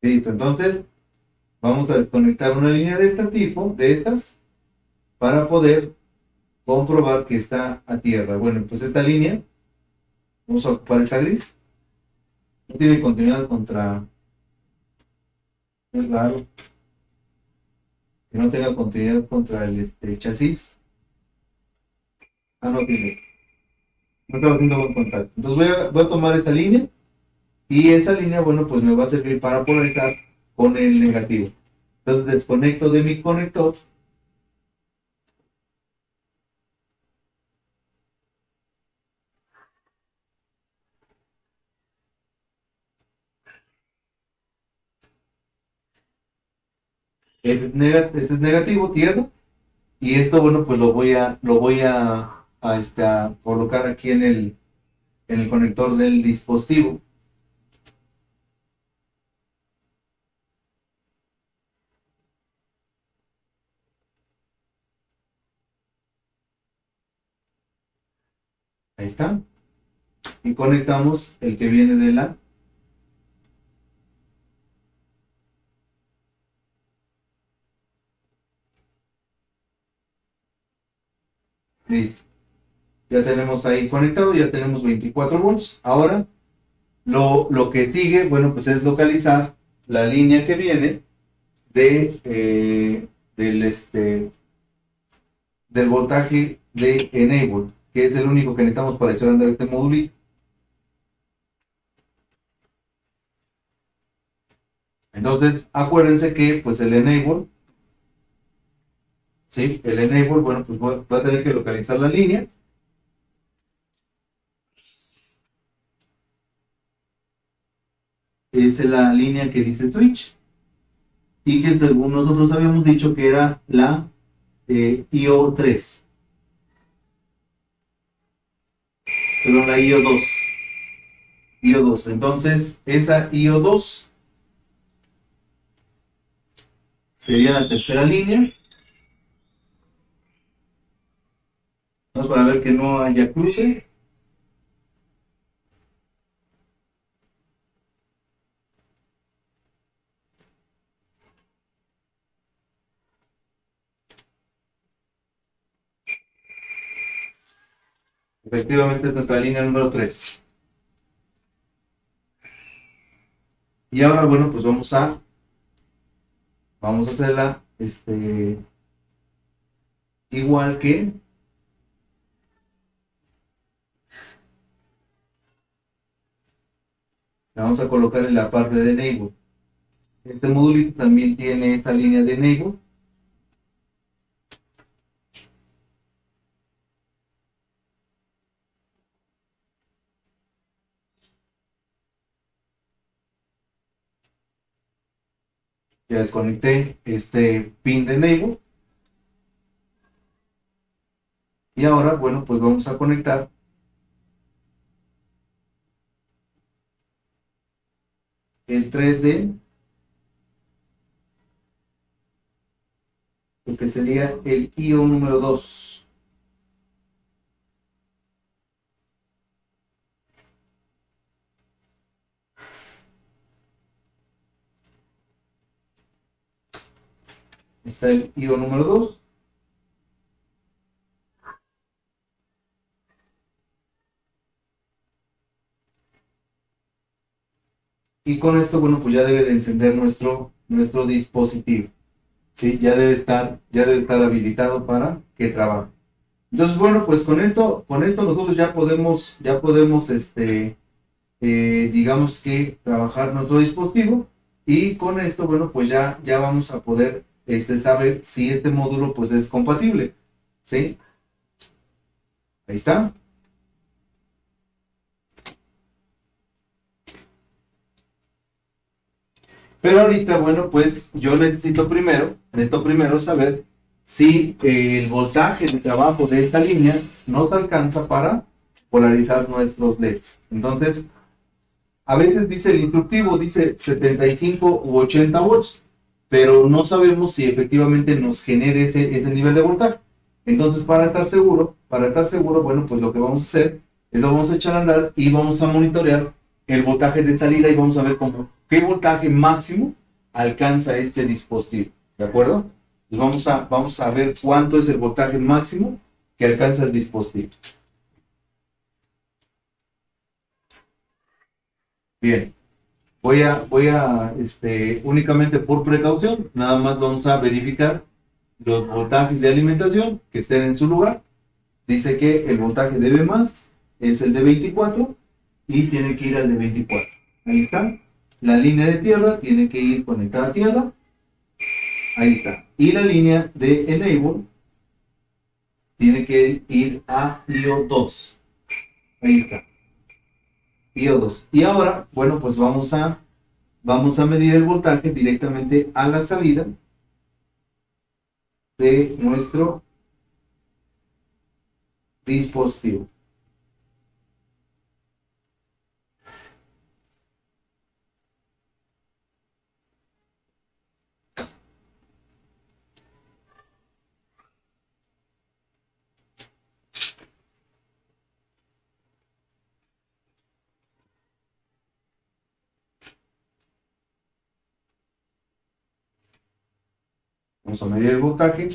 Listo, entonces vamos a desconectar una línea de este tipo, de estas, para poder comprobar que está a tierra. Bueno, pues esta línea, vamos a ocupar esta gris, no tiene continuidad contra, es raro que no tenga continuidad contra el chasis. Ah, no tiene, no estaba haciendo buen contacto. Entonces voy a tomar esta línea y esa línea, bueno, pues me va a servir para polarizar con el negativo. Entonces desconecto de mi conector. Este es negativo, tierra. Y esto, bueno, pues lo voy a colocar aquí en el conector del dispositivo. Ahí está. Y conectamos el que viene de la... Listo. Ya tenemos ahí conectado, ya tenemos 24 volts. Ahora, lo que sigue, bueno, pues es localizar la línea que viene del voltaje de Enable, que es el único que necesitamos para echar a andar este modulito. Entonces, acuérdense que pues el Enable, ¿sí? El Enable, bueno, pues voy a tener que localizar la línea. Esta es la línea que dice switch y que según nosotros habíamos dicho que era la IO3, perdón, la IO2. Entonces, esa IO2 sería la tercera línea. Vamos para ver que no haya cruce. Efectivamente es nuestra línea número 3. Y ahora, bueno, pues vamos a hacerla igual que la vamos a colocar en la parte de enable. Este modulito también tiene esta línea de enable. Ya desconecté este pin de enable. Y ahora, bueno, pues vamos a conectar el 3D, lo que sería el IO número 2. Está el IO número 2. Y con esto, bueno, pues ya debe de encender nuestro dispositivo. ¿Sí? Ya debe estar habilitado para que trabaje. Entonces, bueno, pues con esto nosotros ya podemos, digamos que trabajar nuestro dispositivo. Y con esto, bueno, pues ya vamos a poder saber si este módulo pues es compatible. ¿Sí? Ahí está. Pero ahorita, bueno, pues yo necesito primero saber si el voltaje de trabajo de esta línea nos alcanza para polarizar nuestros LEDs. Entonces, a veces dice el instructivo, dice 75 u 80 volts, pero no sabemos si efectivamente nos genere ese nivel de voltaje. Entonces, para estar seguro, bueno, pues lo que vamos a hacer es lo vamos a echar a andar y vamos a monitorear el voltaje de salida y vamos a ver qué voltaje máximo alcanza este dispositivo. ¿De acuerdo? Pues vamos a ver cuánto es el voltaje máximo que alcanza el dispositivo. Bien. Únicamente por precaución, nada más vamos a verificar los voltajes de alimentación que estén en su lugar. Dice que el voltaje de B más es el de 24 y tiene que ir al de 24. Ahí está. La línea de tierra tiene que ir conectada a tierra. Ahí está. Y la línea de enable tiene que ir a IO2. Ahí está. IO2. Y ahora, bueno, pues vamos a medir el voltaje directamente a la salida. de nuestro dispositivo. Vamos a medir el voltaje.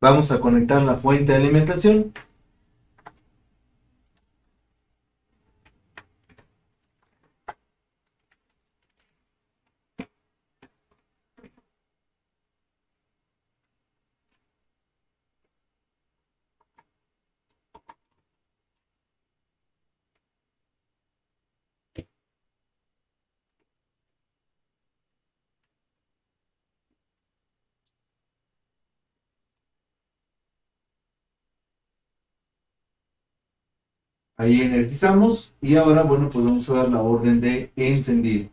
Vamos a conectar la fuente de alimentación. Ahí energizamos y ahora, bueno, pues vamos a dar la orden de encendido.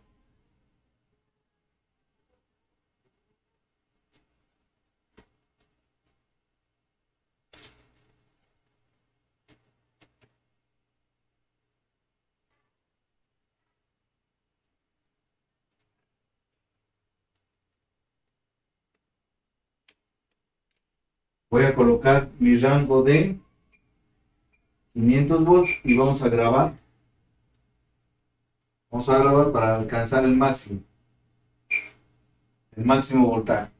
Voy a colocar mi rango de 500 volts y vamos a grabar. Vamos a grabar para alcanzar el máximo voltaje.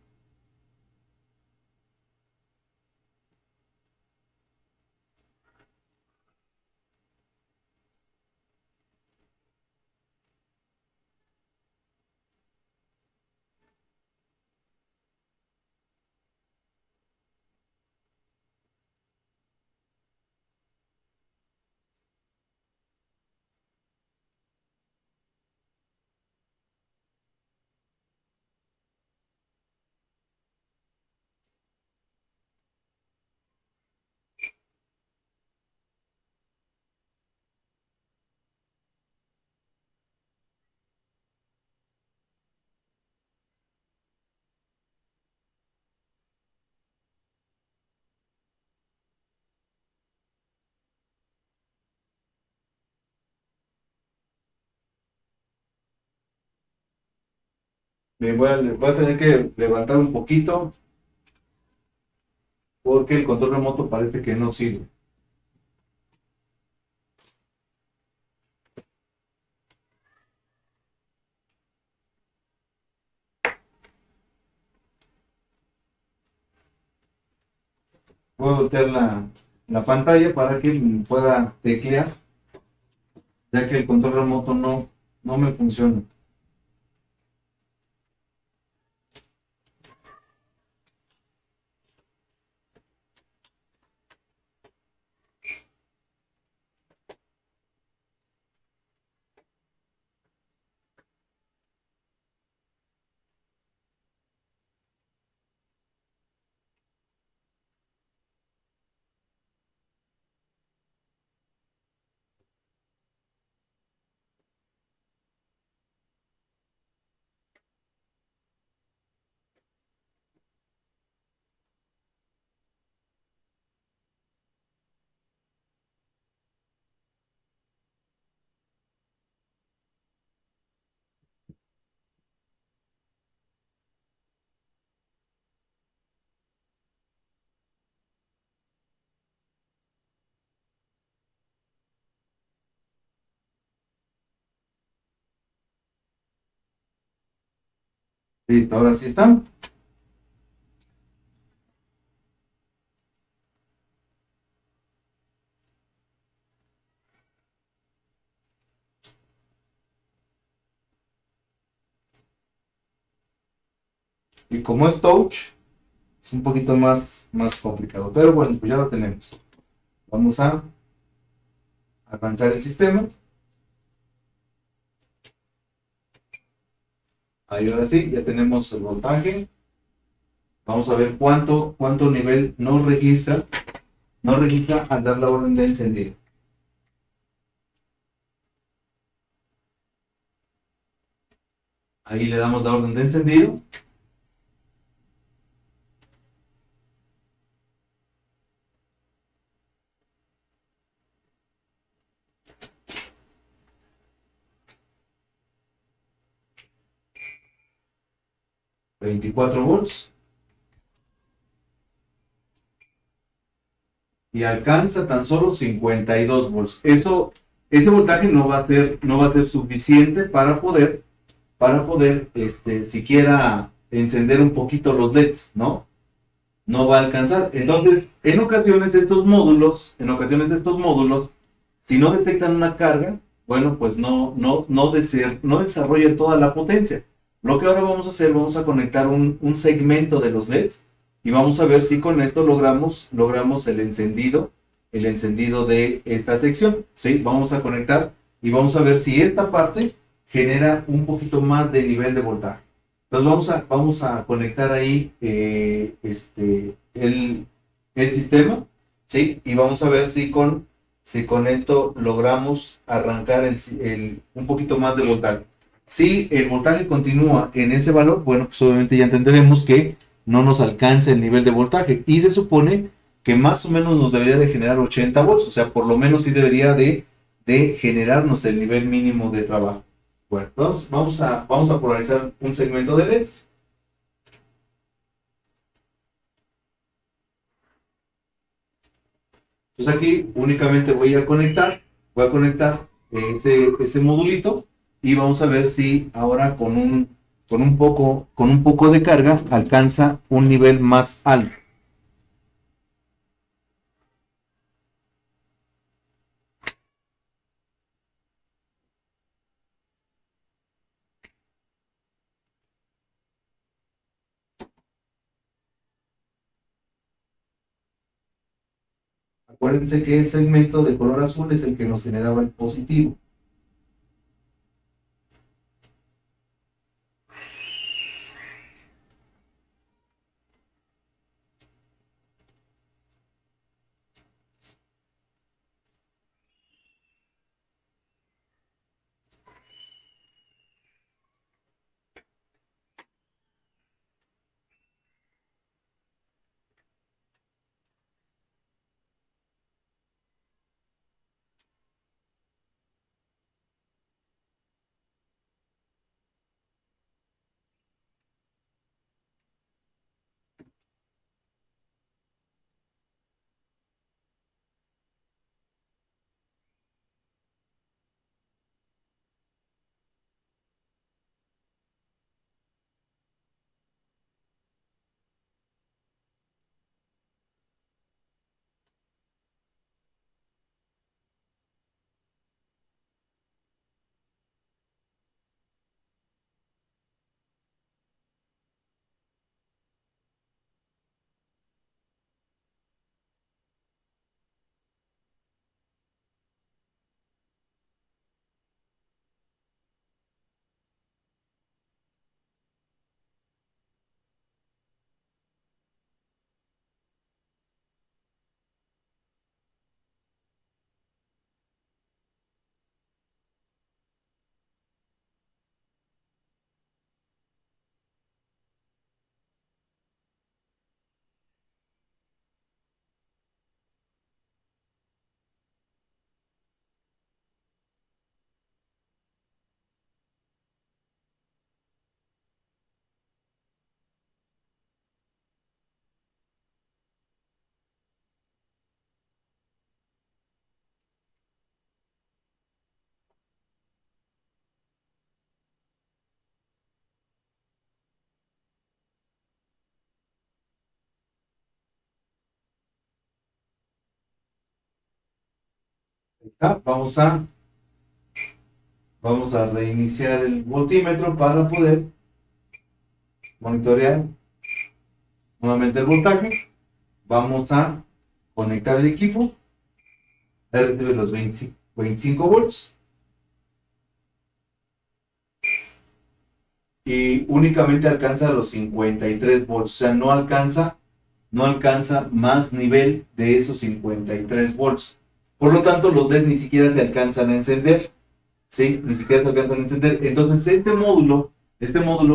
Me voy a tener que levantar un poquito porque el control remoto parece que no sirve. Voy a voltear la pantalla para que pueda teclear, ya que el control remoto no me funciona. Listo, ahora sí están. Y como es touch, es un poquito más complicado. Pero bueno, pues ya lo tenemos. Vamos a arrancar el sistema. Ahí ahora sí, ya tenemos el voltaje. Vamos a ver cuánto nivel nos registra al dar la orden de encendido. Ahí le damos la orden de encendido. $24 y alcanza tan solo 52 volts. Ese voltaje no va a ser suficiente para poder siquiera encender un poquito los LEDs, ¿no? No va a alcanzar. Entonces, en ocasiones estos módulos, si no detectan una carga, bueno, pues no desarrollan toda la potencia. Lo que ahora vamos a hacer, vamos a conectar un segmento de los LEDs y vamos a ver si con esto logramos el encendido de esta sección. ¿Sí? Vamos a conectar y vamos a ver si esta parte genera un poquito más de nivel de voltaje. Entonces vamos a conectar ahí el sistema, ¿sí? Y vamos a ver si con esto logramos arrancar un poquito más de voltaje. Si el voltaje continúa en ese valor, bueno, pues obviamente ya entenderemos que no nos alcanza el nivel de voltaje. Y se supone que más o menos nos debería de generar 80 volts, o sea, por lo menos sí debería de generarnos el nivel mínimo de trabajo. Bueno, vamos a polarizar un segmento de LEDs. Entonces aquí únicamente voy a conectar ese modulito y vamos a ver si ahora con un poco de carga alcanza un nivel más alto. Acuérdense que el segmento de color azul es el que nos generaba el positivo. está. Vamos a reiniciar el voltímetro para poder monitorear nuevamente el voltaje. Vamos a conectar el equipo. Ahí recibe los 25 volts. Y únicamente alcanza los 53 volts. O sea, no alcanza más nivel de esos 53 volts. Por lo tanto, los LED ni siquiera se alcanzan a encender. ¿Sí? Ni siquiera se alcanzan a encender. Entonces, este módulo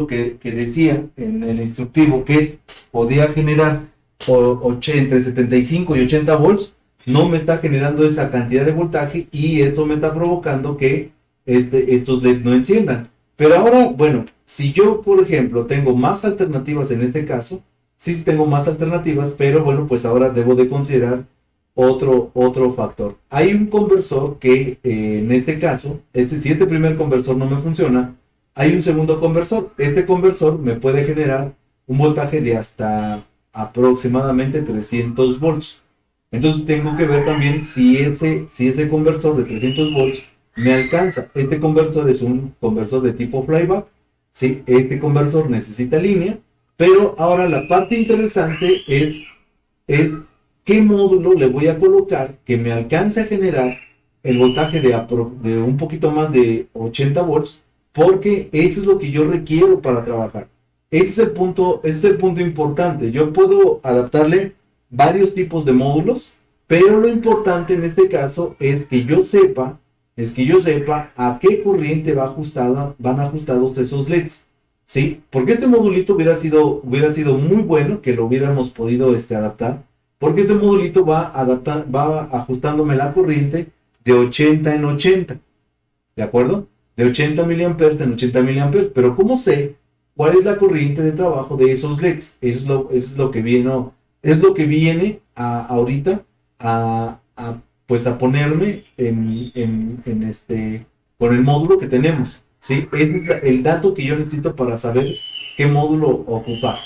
que decía en el instructivo que podía generar entre 75 y 80 volts, no me está generando esa cantidad de voltaje y esto me está provocando que estos LED no enciendan. Pero ahora, bueno, si yo, por ejemplo, tengo más alternativas en este caso, sí tengo más alternativas, pero bueno, pues ahora debo de considerar otro factor. Hay un conversor que en este caso, si este primer conversor no me funciona, hay un segundo conversor. Este conversor me puede generar un voltaje de hasta aproximadamente 300 volts. Entonces tengo que ver también si ese conversor de 300 volts me alcanza. Este conversor es un conversor de tipo flyback. ¿Sí? Este conversor necesita línea. Pero ahora la parte interesante es qué módulo le voy a colocar que me alcance a generar el voltaje de un poquito más de 80 volts, porque eso es lo que yo requiero para trabajar. Ese es el punto importante. Yo puedo adaptarle varios tipos de módulos, pero lo importante en este caso es que yo sepa a qué corriente van ajustados esos LEDs. ¿Sí? Porque este modulito hubiera sido muy bueno que lo hubiéramos podido adaptar, porque este modulito va ajustándome la corriente de 80 en 80, ¿de acuerdo? De 80 miliamperes en 80 miliamperes, pero ¿cómo sé cuál es la corriente de trabajo de esos LEDs? Es lo que viene ahorita pues a ponerme con el módulo que tenemos, ¿sí? Ese es el dato que yo necesito para saber qué módulo ocupar.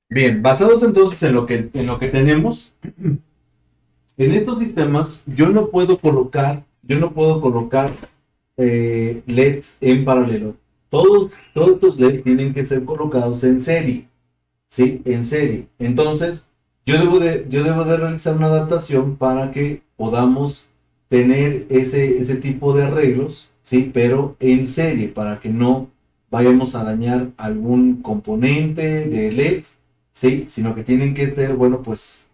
Bien, basados entonces en lo que tenemos, en estos sistemas yo no puedo colocar LEDs en paralelo. Todos estos LEDs tienen que ser colocados en serie, ¿sí? En serie. Entonces, yo debo de realizar una adaptación para que podamos tener ese tipo de arreglos, ¿sí? Pero en serie, para que no vayamos a dañar algún componente de LEDs, ¿sí? Sino que tienen que estar, bueno, pues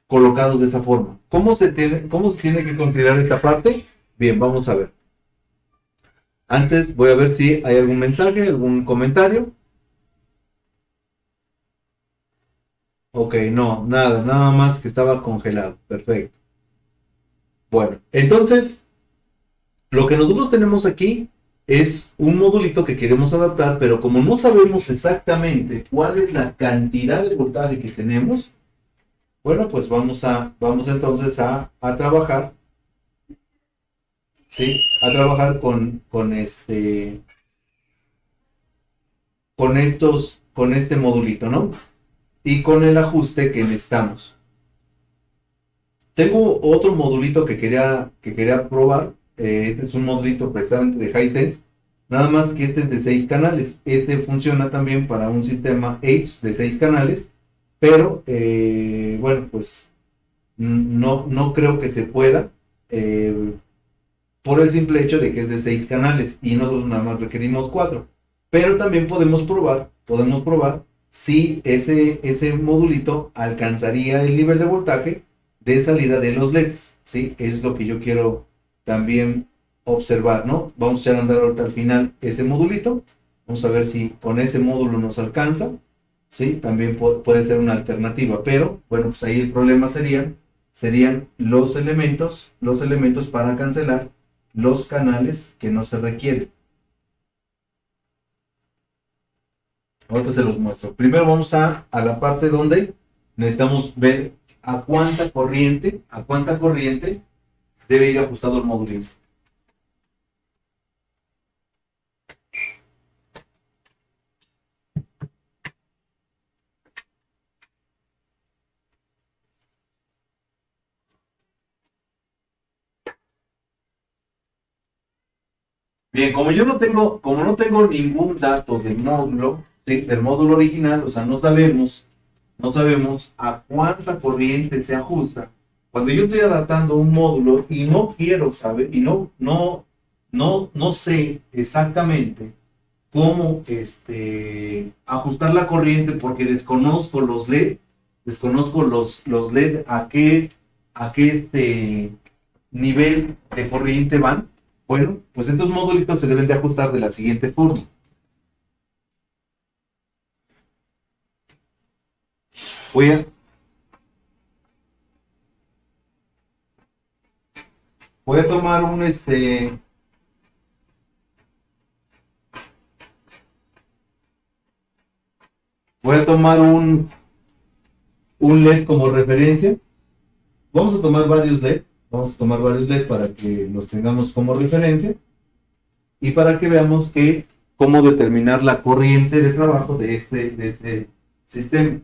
colocados de esa forma. ¿Cómo se tiene que considerar esta parte? Bien, vamos a ver. Antes voy a ver si hay algún mensaje, algún comentario. Ok, no, nada más que estaba congelado. Perfecto. Bueno, entonces, lo que nosotros tenemos aquí es un modulito que queremos adaptar, pero como no sabemos exactamente cuál es la cantidad de voltaje que tenemos, bueno, pues vamos entonces a trabajar, ¿sí? A trabajar con este modulito, ¿no? Y con el ajuste que necesitamos. Tengo otro modulito que quería probar. Este es un modulito precisamente de Hisense. Nada más que este es de 6 canales. Este funciona también para un sistema H de 6 canales. Pero, bueno, pues no creo que se pueda. Por el simple hecho de que es de 6 canales. Y nosotros nada más requerimos 4. Pero también podemos probar si ese modulito alcanzaría el nivel de voltaje de salida de los LEDs, ¿sí? Es lo que yo quiero también observar, ¿no? Vamos a echar a andar ahorita al final ese modulito. Vamos a ver si con ese módulo nos alcanza, ¿sí? También puede ser una alternativa, pero bueno, pues ahí el problema serían los elementos para cancelar los canales que no se requieren. Ahorita se los muestro. Primero vamos a la parte donde necesitamos ver a cuánta corriente debe ir ajustado el módulo. Bien, como no tengo ningún dato del módulo, ¿sí? Del módulo original, o sea, no sabemos a cuánta corriente se ajusta. Cuando yo estoy adaptando un módulo y no quiero saber, y no sé exactamente cómo ajustar la corriente porque desconozco los LED, desconozco los LED a qué nivel de corriente van. Bueno, pues estos modulitos se deben de ajustar de la siguiente forma. Voy a, voy a tomar voy a tomar un LED como referencia. Vamos a tomar varios LED. Vamos a tomar varios LED para que los tengamos como referencia y para que veamos cómo determinar la corriente de trabajo de este sistema.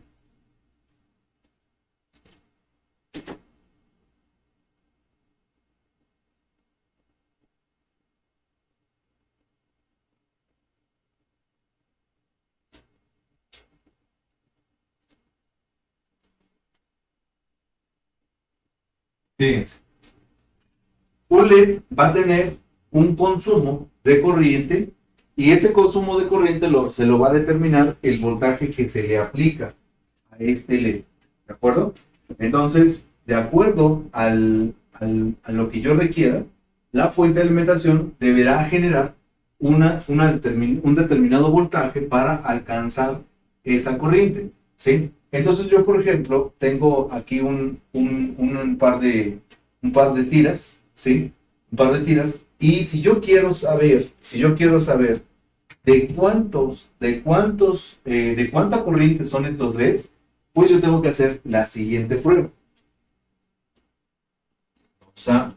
Fíjense, un LED va a tener un consumo de corriente y ese consumo de corriente se lo va a determinar el voltaje que se le aplica a este LED. ¿De acuerdo? Entonces, de acuerdo a lo que yo requiera, la fuente de alimentación deberá generar un determinado voltaje para alcanzar esa corriente. ¿Sí? Entonces yo, por ejemplo, tengo aquí un par de tiras, ¿sí? Un par de tiras. Y si yo quiero saber de cuánta corriente son estos LEDs, pues yo tengo que hacer la siguiente prueba. Vamos a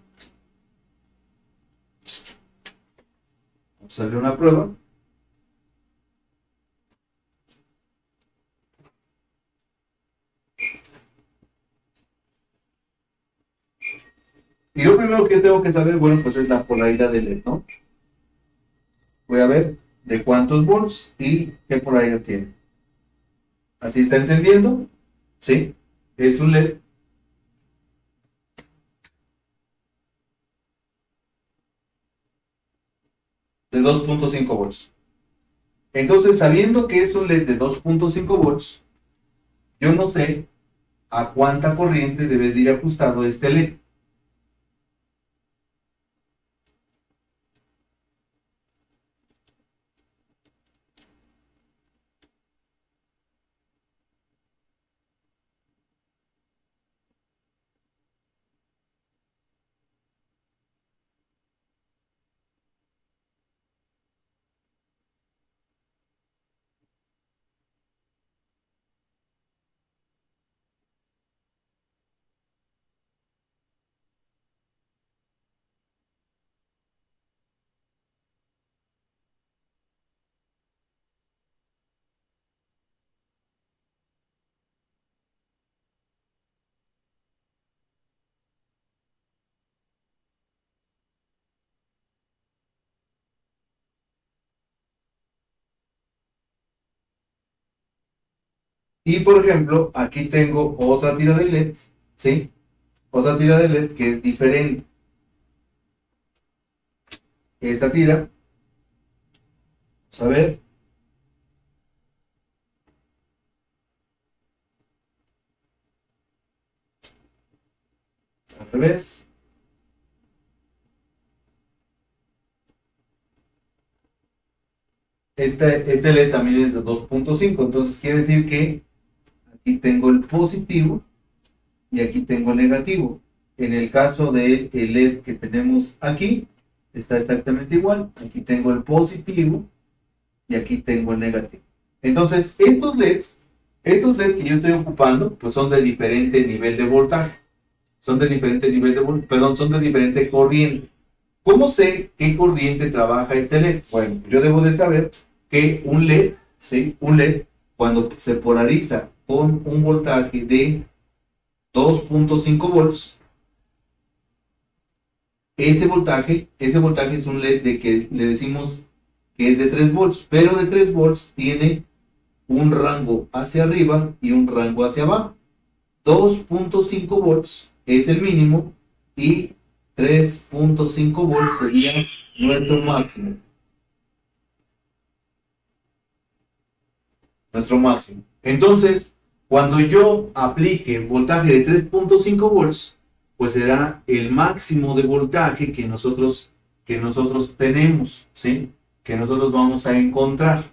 hacerle una prueba. Y lo primero que yo tengo que saber, bueno, pues es la polaridad del LED, ¿no? Voy a ver de cuántos volts y qué polaridad tiene. Así está encendiendo, ¿sí? Es un LED de 2.5 volts. Entonces, sabiendo que es un LED de 2.5 volts, yo no sé a cuánta corriente debe de ir ajustado este LED. Y por ejemplo, aquí tengo otra tira de LED, ¿sí? Otra tira de LED que es diferente. Esta tira, vamos a ver, al revés. este LED también es de 2.5, entonces quiere decir que aquí tengo el positivo y aquí tengo el negativo. En el caso del LED que tenemos aquí, está exactamente igual. Aquí tengo el positivo y aquí tengo el negativo. Entonces, estos LEDs que yo estoy ocupando, pues son de diferente nivel de voltaje. Son de diferente nivel de voltaje, perdón, son de diferente corriente. ¿Cómo sé qué corriente trabaja este LED? Bueno, yo debo de saber que un LED, ¿sí? Un LED, cuando se polariza con un voltaje de 2.5 volts, ese voltaje es un LED de que le decimos que es de 3 volts, pero de 3 volts tiene un rango hacia arriba y un rango hacia abajo. 2.5 volts es el mínimo y 3.5 volts sería nuestro máximo. Nuestro máximo. Entonces, cuando yo aplique voltaje de 3.5 volts, pues será el máximo de voltaje que nosotros tenemos, ¿sí? Que nosotros vamos a encontrar.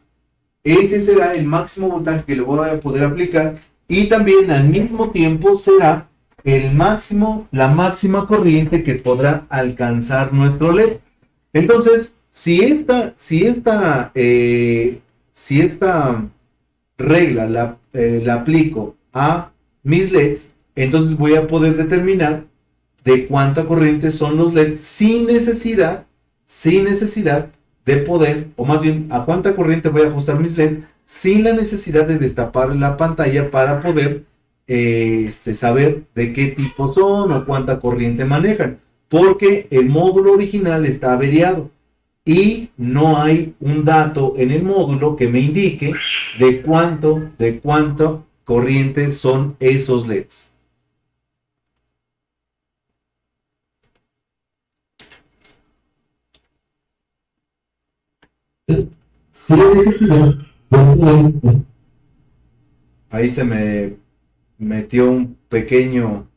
Ese será el máximo voltaje que le voy a poder aplicar y también al mismo tiempo será la máxima corriente que podrá alcanzar nuestro LED. Entonces, si esta regla la aplico a mis LEDs, entonces voy a poder determinar de cuánta corriente son los LEDs sin necesidad de poder, o más bien a cuánta corriente voy a ajustar mis LEDs sin la necesidad de destapar la pantalla para poder saber de qué tipo son o cuánta corriente manejan, porque el módulo original está averiado y no hay un dato en el módulo que me indique de cuánto corriente son esos LEDs. Si hay necesidad de... Ahí se me metió un pequeño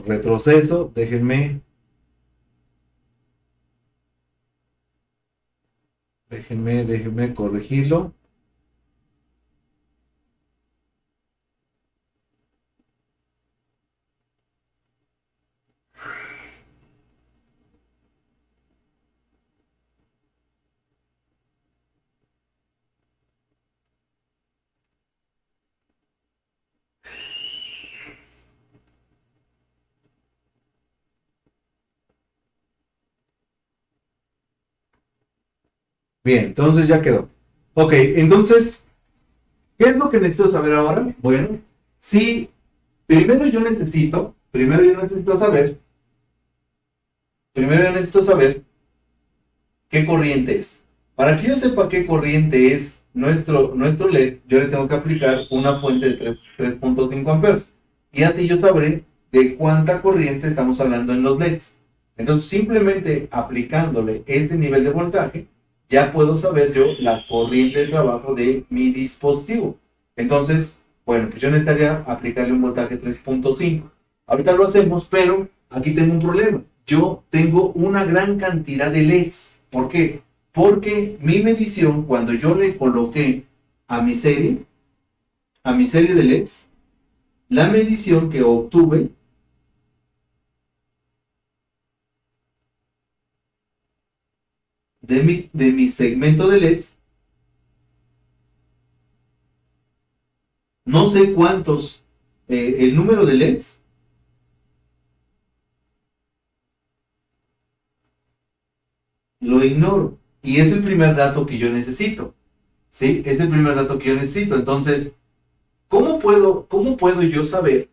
retroceso. Déjenme corregirlo. Bien, entonces ya quedó. Ok, entonces, ¿qué es lo que necesito saber ahora? Bueno, si primero yo necesito saber qué corriente es. Para que yo sepa qué corriente es nuestro LED, yo le tengo que aplicar una fuente de 3.5 amperes. Y así yo sabré de cuánta corriente estamos hablando en los LEDs. Entonces, simplemente aplicándole este nivel de voltaje, ya puedo saber yo la corriente de trabajo de mi dispositivo. Entonces, bueno, pues yo necesitaría aplicarle un voltaje 3.5. Ahorita lo hacemos, pero aquí tengo un problema. Yo tengo una gran cantidad de LEDs. ¿Por qué? Porque mi medición, cuando yo le coloqué a mi serie de LEDs, la medición que obtuve de mi segmento de LEDs, no sé cuántos, el número de LEDs, lo ignoro. Y es el primer dato que yo necesito. ¿Sí? Es el primer dato que yo necesito. Entonces, ¿cómo puedo yo saber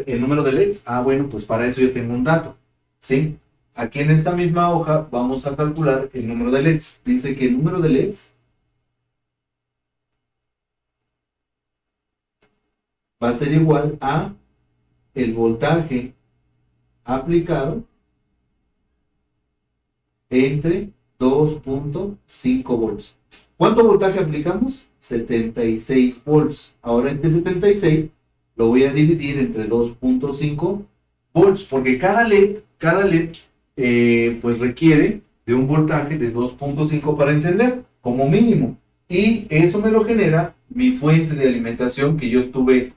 el número de LEDs? Ah, bueno, pues para eso yo tengo un dato. ¿Sí? Aquí en esta misma hoja vamos a calcular el número de LEDs. Dice que el número de LEDs va a ser igual a el voltaje aplicado entre 2.5 volts. ¿Cuánto voltaje aplicamos? 76 volts. Ahora este 76 lo voy a dividir entre 2.5 volts, porque cada LED pues requiere de un voltaje de 2.5 para encender, como mínimo. Y eso me lo genera mi fuente de alimentación que yo estuve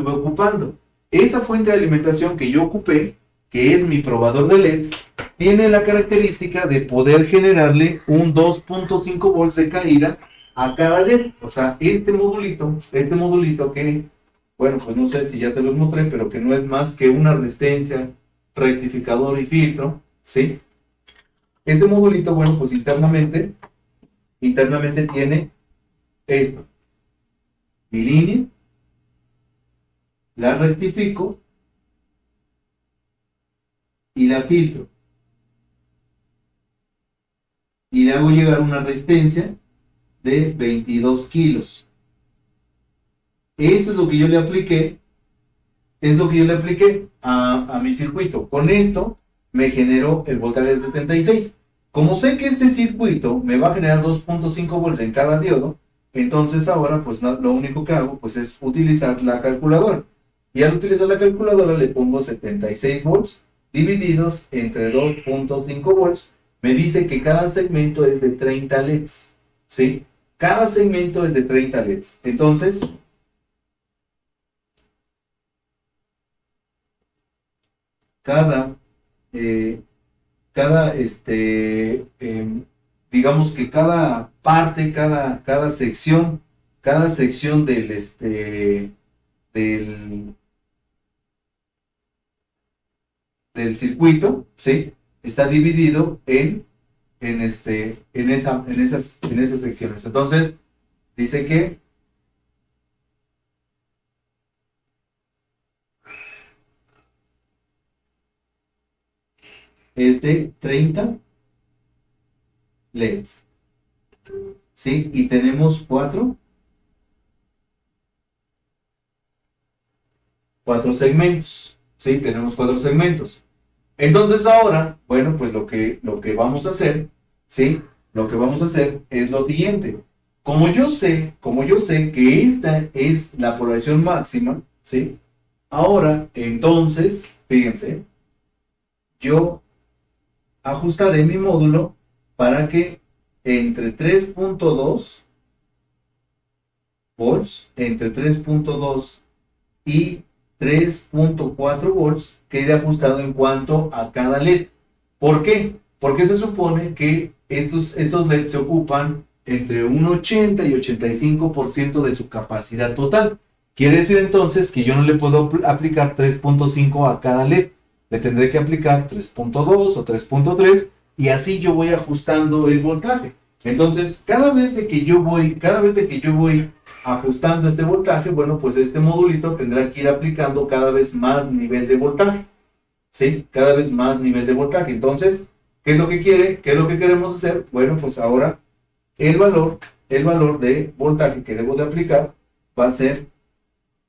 ocupando. Esa fuente de alimentación que yo ocupé, que es mi probador de LEDs, tiene la característica de poder generarle un 2.5 volts de caída a cada LED. O sea, este modulito que, bueno, pues no sé si ya se los mostré, pero que no es más que una resistencia, rectificador y filtro, ¿sí? Ese modulito, bueno, pues internamente tiene esto. Mi línea, la rectifico y la filtro. Y le hago llegar una resistencia de 22 kilos. Eso es lo que yo le apliqué, a mi circuito. Con esto me generó el voltaje de 76. Como sé que este circuito me va a generar 2.5 volts en cada diodo, entonces ahora pues no, lo único que hago pues es utilizar la calculadora. Y al utilizar la calculadora le pongo 76 volts divididos entre 2.5 volts. Me dice que cada segmento es de 30 LEDs. ¿Sí? Cada segmento es de 30 LEDs. Entonces, cada, eh, digamos que cada parte, cada sección del, del circuito, ¿sí? Está dividido en esas secciones. Entonces, dice que es de 30 LEDs, ¿sí? Y tenemos cuatro segmentos, ¿sí? Tenemos cuatro segmentos. Entonces ahora, bueno, pues lo que vamos a hacer, ¿sí? Lo que vamos a hacer es lo siguiente. Como yo sé que esta es la polarización máxima, ¿sí? Ahora, entonces, fíjense, yo ajustaré mi módulo para que entre 3.2 y 3.4 volts quede ajustado en cuanto a cada LED. ¿Por qué? Porque se supone que estos LEDs se ocupan entre un 80 y 85% de su capacidad total. Quiere decir entonces que yo no le puedo aplicar 3.5 a cada LED. Le tendré que aplicar 3.2 o 3.3 y así yo voy ajustando el voltaje. Entonces, cada vez de que yo voy ajustando este voltaje, bueno, pues este modulito tendrá que ir aplicando cada vez más nivel de voltaje, ¿sí? Cada vez más nivel de voltaje. Entonces, ¿qué es lo que quiere? ¿Qué es lo que queremos hacer? Bueno, pues ahora el valor de voltaje que debo de aplicar va a ser,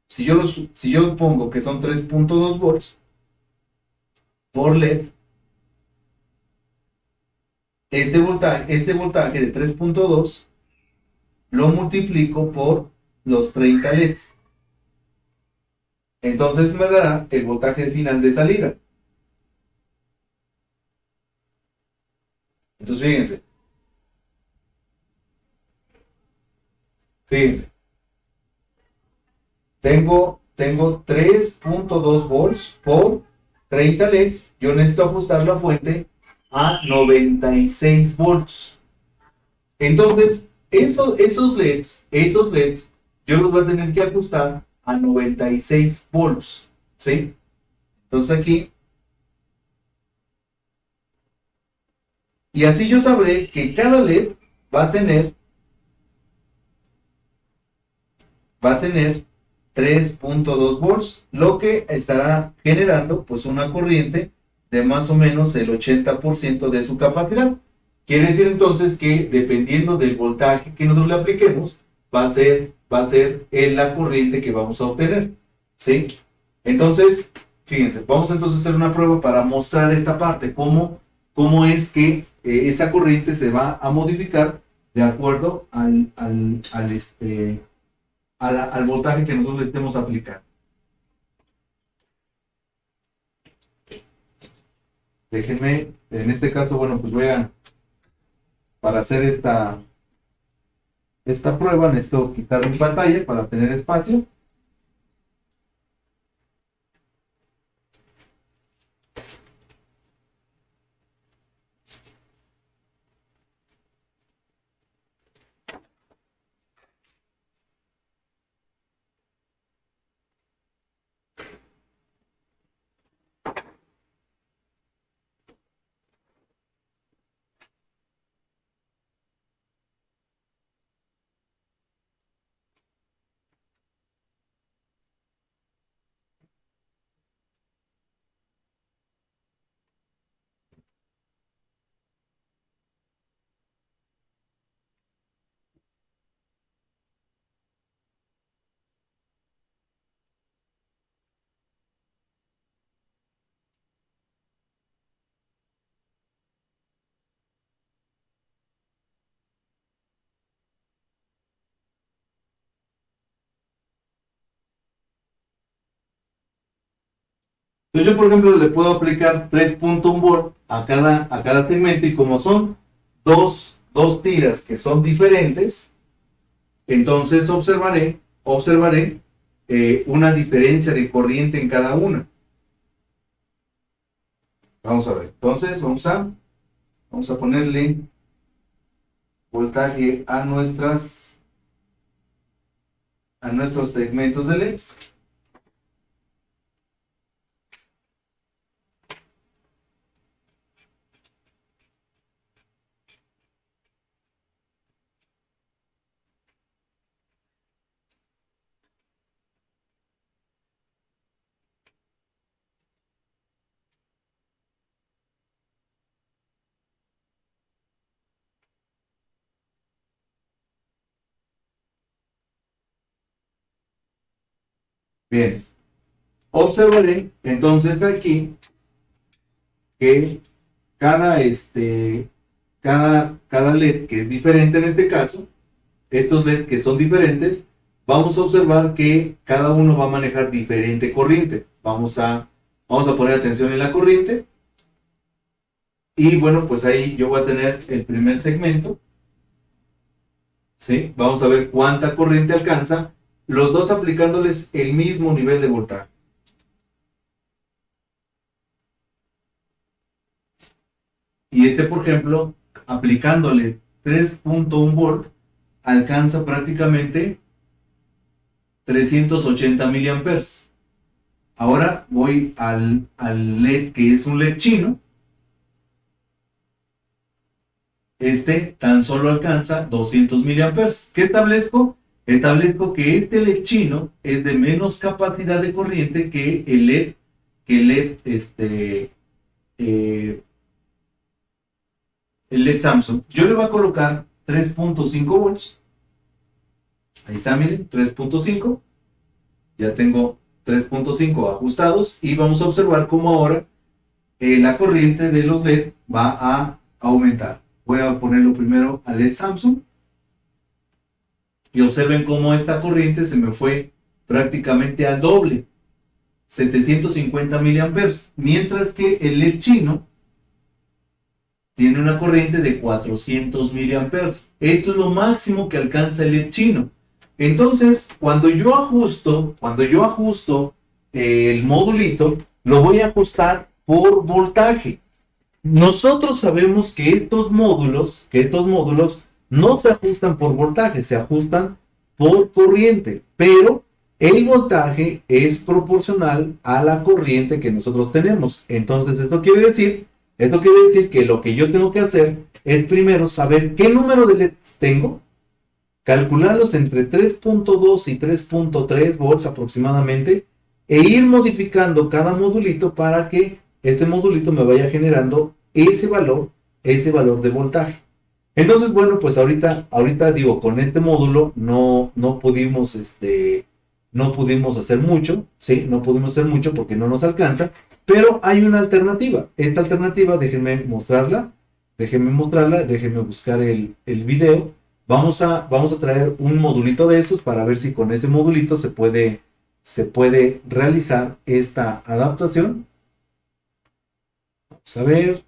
si yo pongo que son 3.2 volts por LED, este voltaje de 3.2 lo multiplico por los 30 LEDs. Entonces me dará el voltaje final de salida. Entonces fíjense, tengo 3.2 volts por 30 LEDs. Yo necesito ajustar la fuente a 96 volts. Entonces, esos LEDs, yo los voy a tener que ajustar a 96 volts. ¿Sí? Entonces aquí, y así yo sabré que cada LED va a tener va a tener 3.2 volts, lo que estará generando pues una corriente de más o menos el 80% de su capacidad. Quiere decir entonces que dependiendo del voltaje que nosotros le apliquemos, va a ser la corriente que vamos a obtener. ¿Sí? Entonces, fíjense, vamos entonces a hacer una prueba para mostrar esta parte, cómo es que esa corriente se va a modificar de acuerdo al voltaje que nosotros le estemos aplicando. Déjenme, en este caso, bueno, pues para hacer esta prueba, necesito quitar mi pantalla para tener espacio. Entonces yo, por ejemplo, le puedo aplicar 3.1 volt a cada segmento, y como son dos tiras que son diferentes, entonces observaré una diferencia de corriente en cada una. Vamos a ver. Entonces vamos a ponerle voltaje a nuestros segmentos de LEDs. Bien, observaré entonces aquí que cada LED que es diferente en este caso, estos LED que son diferentes, vamos a observar que cada uno va a manejar diferente corriente. Vamos a poner atención en la corriente. Y bueno, pues ahí yo voy a tener el primer segmento. ¿Sí? Vamos a ver cuánta corriente alcanza, los dos aplicándoles el mismo nivel de voltaje. Y por ejemplo, aplicándole 3.1 volt, alcanza prácticamente 380 miliamperes. Ahora voy al LED, que es un LED chino. Tan solo alcanza 200 miliamperes. ¿Qué establezco? Establezco que este LED chino es de menos capacidad de corriente que el LED Samsung. Yo le voy a colocar 3.5 volts. Ahí está, miren, 3.5. Ya tengo 3.5 ajustados, y vamos a observar cómo ahora la corriente de los LED va a aumentar. Voy a ponerlo primero al LED Samsung y observen cómo esta corriente se me fue prácticamente al doble, 750 miliamperes, mientras que el LED chino tiene una corriente de 400 miliamperes. Esto es lo máximo que alcanza el LED chino. Entonces, cuando yo ajusto el modulito, lo voy a ajustar por voltaje. Nosotros sabemos que estos módulos no se ajustan por voltaje, se ajustan por corriente, pero el voltaje es proporcional a la corriente que nosotros tenemos. Entonces, esto quiere decir que lo que yo tengo que hacer es primero saber qué número de LEDs tengo, calcularlos entre 3.2 y 3.3 volts aproximadamente, e ir modificando cada modulito para que este modulito me vaya generando ese valor de voltaje. Entonces, bueno, pues ahorita digo, con este módulo no pudimos hacer mucho, ¿sí? No pudimos hacer mucho porque no nos alcanza, pero hay una alternativa. Esta alternativa, déjenme mostrarla, déjenme buscar el video. Vamos a traer un modulito de estos para ver si con ese modulito se puede realizar esta adaptación. Vamos a ver.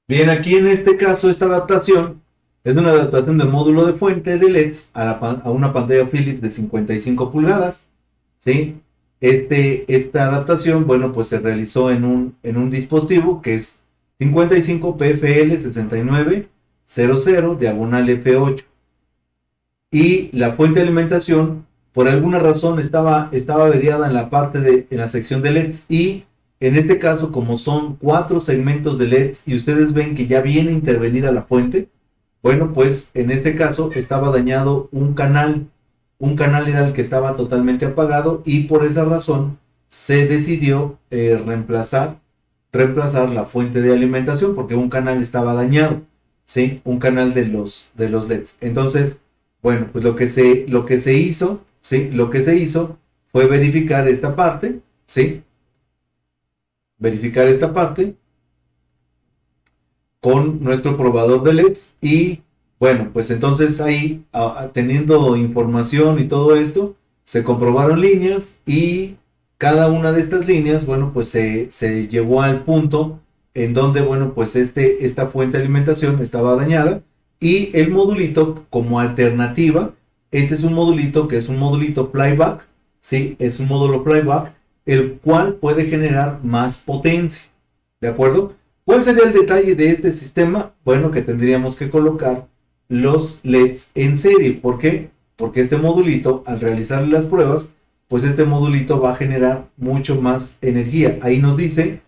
Bien, aquí en este caso, esta adaptación es una adaptación del módulo de fuente de LEDs a una pantalla Philips de 55 pulgadas, ¿sí? Esta adaptación, bueno, pues se realizó en un dispositivo que es 55 PFL 6900 diagonal F8. Y la fuente de alimentación, por alguna razón, estaba averiada en la sección de LEDs. Y en este caso, como son 4 segmentos de LEDs y ustedes ven que ya viene intervenida la fuente, bueno, pues en este caso estaba dañado un canal era el que estaba totalmente apagado y por esa razón se decidió reemplazar la fuente de alimentación porque un canal estaba dañado, ¿sí? Un canal de los LEDs. Entonces, bueno, pues lo que se hizo, ¿sí? Lo que se hizo fue verificar esta parte, ¿sí? Verificar esta parte con nuestro probador de LEDs y bueno, pues entonces ahí, teniendo información y todo esto, se comprobaron líneas y cada una de estas líneas, bueno, pues se llevó al punto en donde, bueno, pues esta fuente de alimentación estaba dañada y el modulito como alternativa, este es un modulito que es un modulito flyback, ¿sí? Es un módulo flyback, el cual puede generar más potencia, ¿de acuerdo? ¿Cuál sería el detalle de este sistema? Bueno, que tendríamos que colocar los LEDs en serie. ¿Por qué? Porque este modulito, al realizar las pruebas, pues este modulito va a generar mucho más energía. Ahí nos dice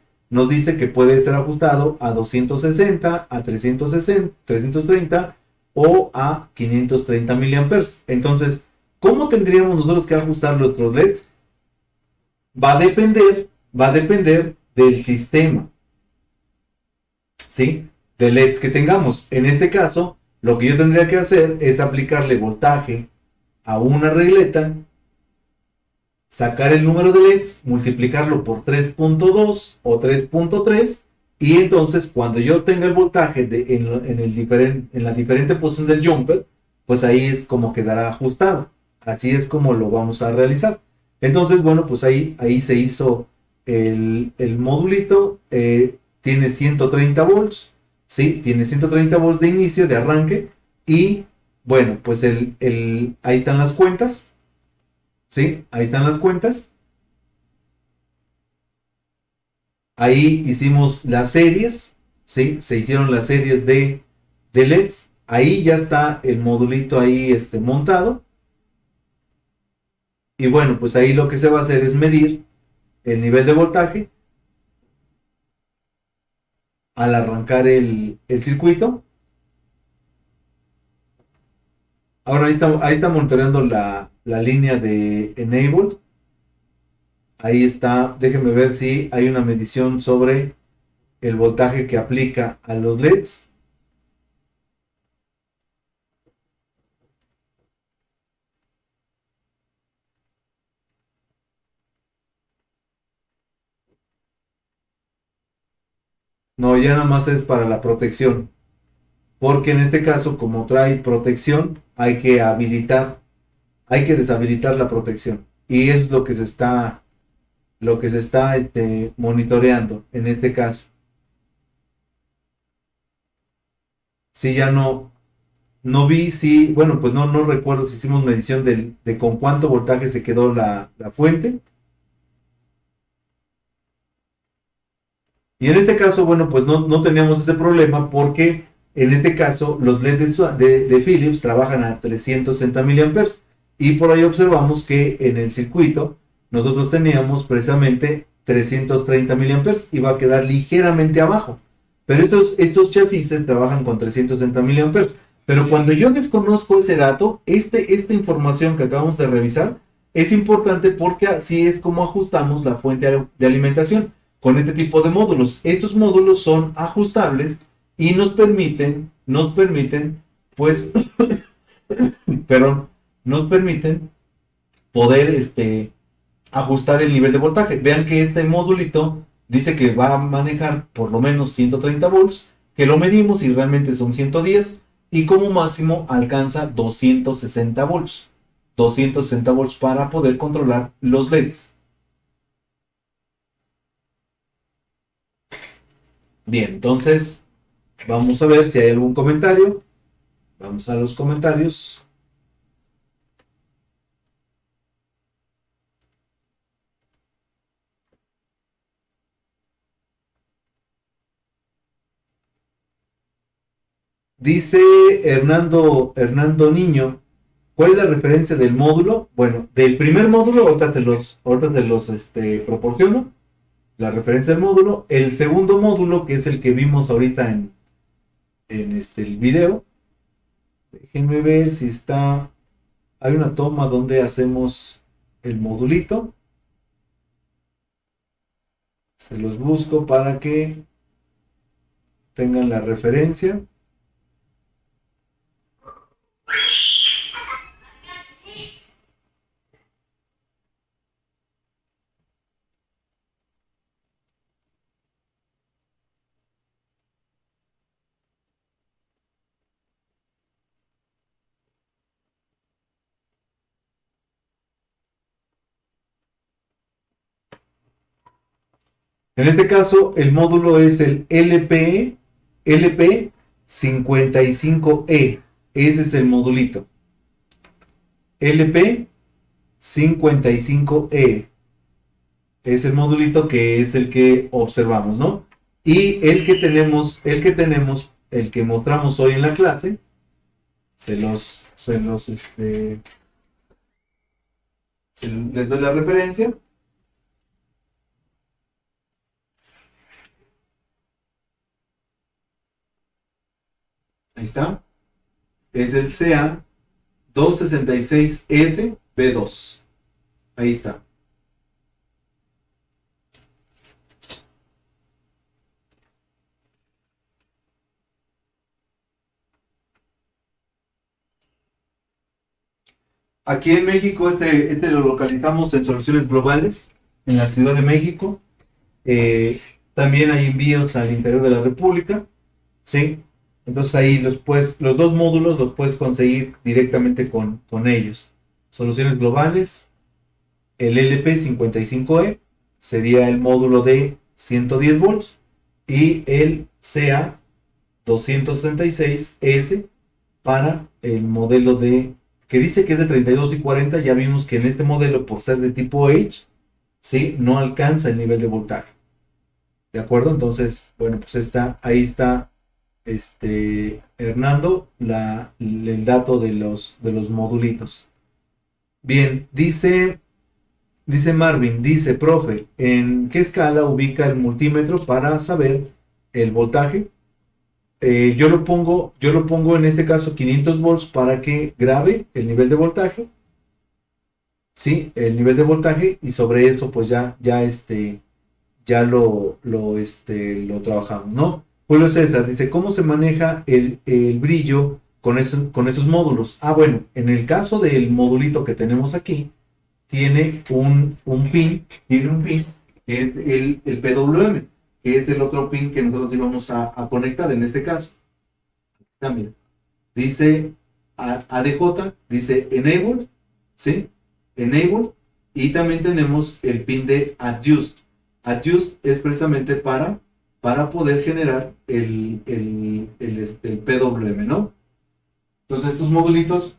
que puede ser ajustado a 260, a 360, 330 o a 530 miliamperes. Entonces, ¿cómo tendríamos nosotros que ajustar nuestros LEDs? Va a depender del sistema, ¿sí? De LEDs que tengamos. En este caso, lo que yo tendría que hacer es aplicarle voltaje a una regleta, sacar el número de LEDs, multiplicarlo por 3.2 o 3.3 y entonces cuando yo tenga el voltaje en la diferente posición del jumper, pues ahí es como quedará ajustado. Así es como lo vamos a realizar. Entonces, bueno, pues ahí se hizo el modulito, tiene 130 volts, ¿sí? Tiene 130 volts de inicio, de arranque, y bueno, pues ahí están las cuentas, ¿sí? Ahí están las cuentas. Ahí hicimos las series, ¿sí? Se hicieron las series de LEDs. Ahí ya está el modulito ahí montado. Y bueno, pues ahí lo que se va a hacer es medir el nivel de voltaje al arrancar el circuito. Ahora ahí está monitoreando la línea de Enabled. Ahí está, déjenme ver si hay una medición sobre el voltaje que aplica a los LEDs. No, ya nada más es para la protección. Porque en este caso, como trae protección, hay que deshabilitar la protección. Y es lo que se está monitoreando en este caso. Si ya no, No vi si, bueno, pues no recuerdo si hicimos medición de con cuánto voltaje se quedó la fuente. Y en este caso, bueno, pues no teníamos ese problema porque en este caso los LEDs de Philips trabajan a 360 miliamperes. Y por ahí observamos que en el circuito nosotros teníamos precisamente 330 miliamperes y va a quedar ligeramente abajo. Pero estos chasis trabajan con 360 miliamperes. Pero cuando yo desconozco ese dato, esta información que acabamos de revisar es importante porque así es como ajustamos la fuente de alimentación con este tipo de módulos. Estos módulos son ajustables y pues, perdón, nos permiten poder ajustar el nivel de voltaje. Vean que este módulito dice que va a manejar por lo menos 130 volts, que lo medimos y realmente son 110 y como máximo alcanza 260 volts. 260 volts para poder controlar los LEDs. Bien, entonces vamos a ver si hay algún comentario. Vamos a los comentarios. Dice Hernando Niño, ¿cuál es la referencia del módulo? Bueno, del primer módulo, ahorita te los proporciono, la referencia del módulo. El segundo módulo, que es el que vimos ahorita en el video. Déjenme ver si está, hay una toma donde hacemos el modulito. Se los busco para que tengan la referencia. En este caso, el módulo es el LP55E. Ese es el modulito. LP55E. Es el modulito que es el que observamos, ¿no? Y el que mostramos hoy en la clase, les doy la referencia. Ahí está. Es el CA266SB2. Ahí está. Aquí en México, lo localizamos en Soluciones Globales, en la Ciudad de México. También hay envíos al interior de la República, ¿sí? Entonces ahí los dos módulos los puedes conseguir directamente con ellos. Soluciones Globales, el LP55E sería el módulo de 110 volts y el CA266S para el modelo que dice que es de 32 y 40. Ya vimos que en este modelo, por ser de tipo H, ¿sí? No alcanza el nivel de voltaje. ¿De acuerdo? Entonces, bueno, pues ahí está Hernando, el dato de los modulitos. Bien, dice Marvin, profe, ¿en qué escala ubica el multímetro para saber el voltaje? Yo lo pongo en este caso 500 volts para que grabe el nivel de voltaje. Sí, el nivel de voltaje, y sobre eso pues ya lo trabajamos, ¿no? Julio César dice, ¿cómo se maneja el brillo con esos módulos? Ah, bueno, en el caso del modulito que tenemos aquí, tiene un pin que es el PWM, que es el otro pin que nosotros íbamos a conectar en este caso. También dice ADJ, dice Enable, ¿sí? Enable, y también tenemos el pin de Adjust. Adjust es precisamente para poder generar el PWM, ¿no? Entonces esos modulitos,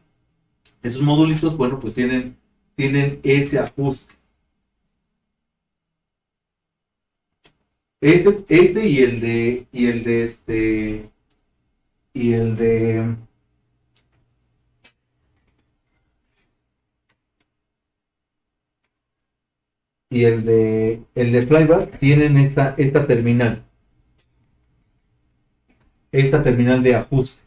bueno, pues tienen ese ajuste. Este y el de, el de Flyback tienen esta terminal de ajuste.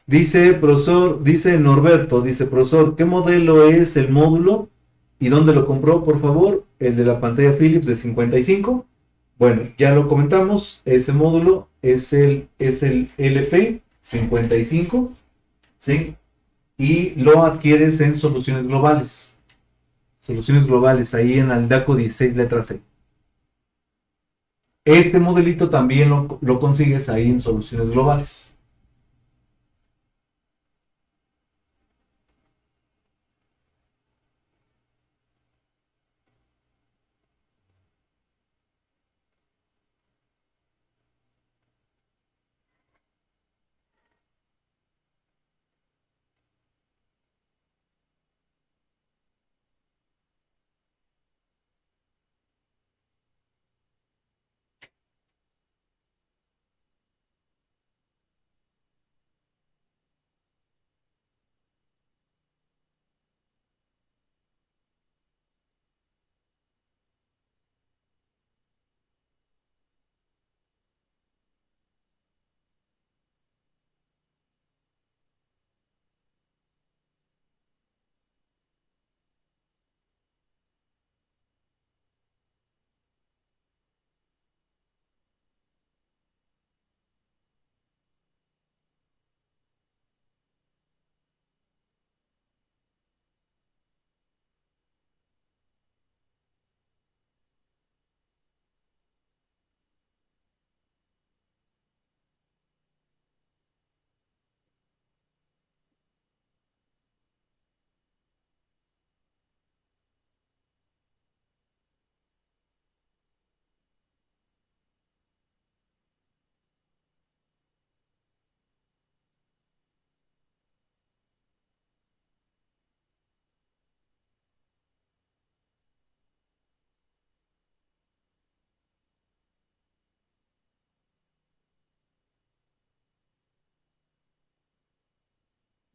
Dice Norberto, dice, profesor, ¿qué modelo es el módulo y dónde lo compró, por favor? El de la pantalla Philips de 55. Bueno, ya lo comentamos, ese módulo es el LP 55, ¿sí? Y lo adquieres en Soluciones Globales. Soluciones Globales, ahí en Aldaco 16, letra C. Este modelito también lo consigues ahí en Soluciones Globales.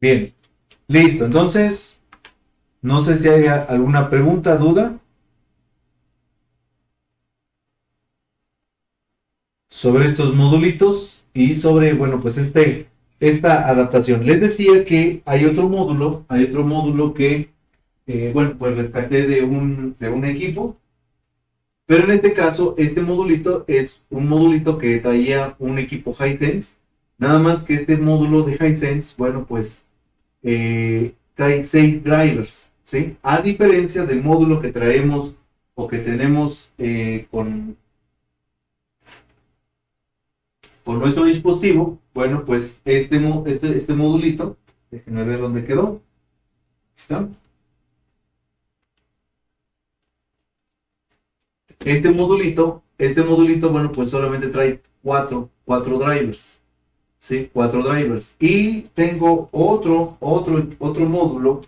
Bien, listo. Entonces, no sé si hay alguna pregunta, duda sobre estos modulitos y sobre, bueno, pues esta adaptación. Les decía que hay otro módulo que, bueno, pues rescaté de un equipo, pero en este caso, este modulito es un modulito que traía un equipo Hisense, nada más que este módulo de Hisense, bueno, pues trae 6 drivers, ¿sí? A diferencia del módulo que traemos o que tenemos con nuestro dispositivo, bueno, pues este modulito, déjenme ver dónde quedó. ¿Está? Este modulito, bueno, pues solamente trae cuatro drivers, ¿sí? 4 drivers. Y tengo otro módulo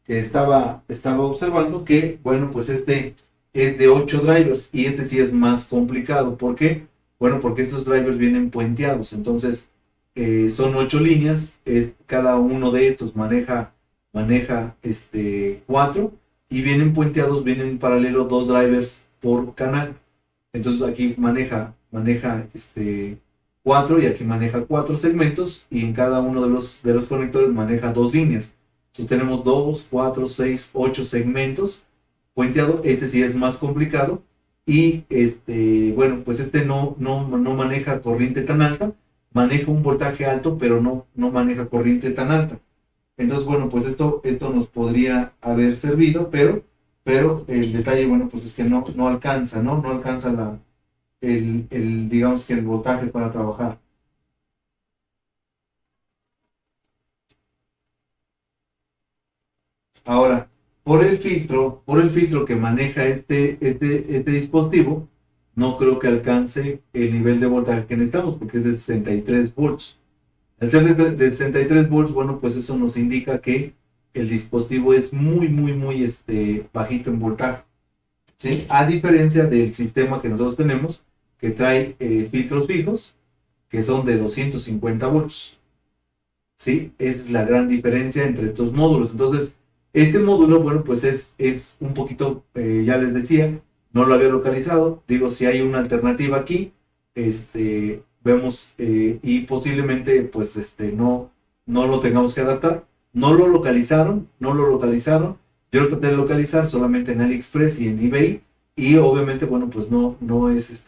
que estaba observando que, bueno, pues este es de 8 drivers y este sí es más complicado. ¿Por qué? Bueno, porque estos drivers vienen puenteados, entonces son 8 líneas, cada uno de estos maneja 4 y vienen puenteados, vienen en paralelo 2 drivers por canal. Entonces aquí maneja 4 y aquí maneja 4 segmentos y en cada uno de los conectores maneja 2 líneas. Entonces tenemos 2, 4, 6, 8 segmentos puenteado. Este sí es más complicado y bueno, pues no maneja corriente tan alta, maneja un voltaje alto, pero no maneja corriente tan alta. Entonces, bueno, pues esto nos podría haber servido, pero el detalle, bueno, pues es que no alcanza, ¿no? No alcanza digamos que el voltaje para trabajar. Ahora, por el filtro que maneja este dispositivo, no creo que alcance el nivel de voltaje que necesitamos, porque es de 63 volts. Al ser de 63 volts, bueno, pues eso nos indica que el dispositivo es muy bajito en voltaje, ¿sí? A diferencia del sistema que nosotros tenemos, que trae filtros fijos, que son de 250 volts, ¿sí? Esa es la gran diferencia entre estos módulos. Entonces, este módulo, bueno, pues es un poquito, ya les decía, no lo había localizado. Digo, si hay una alternativa aquí, vemos y posiblemente, pues, no lo tengamos que adaptar. No lo localizaron. Yo lo traté de localizar solamente en AliExpress y en eBay. Y obviamente, bueno, pues no es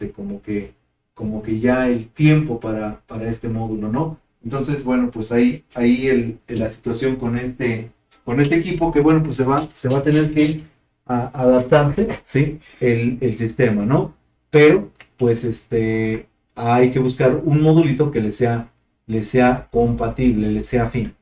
como que ya el tiempo para este módulo, ¿no? Entonces, bueno, pues ahí la situación con este equipo que, bueno, pues se va a tener que adaptarse, ¿sí? El sistema, ¿no? Pero, pues, hay que buscar un modulito que le sea compatible, le sea afín.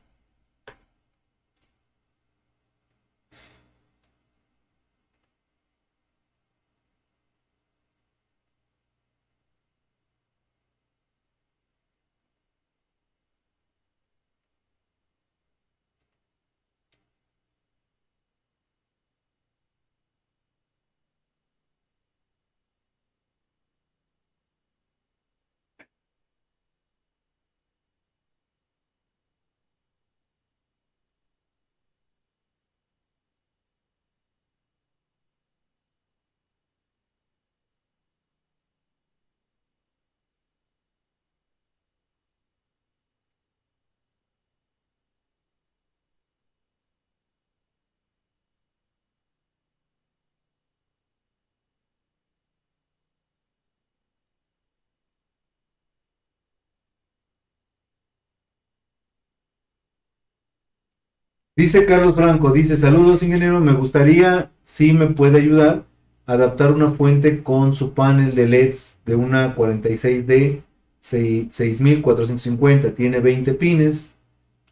Dice Carlos Franco, dice, saludos ingeniero, me gustaría si me puede ayudar a adaptar una fuente con su panel de LEDs de una 46D 6450, tiene 20 pines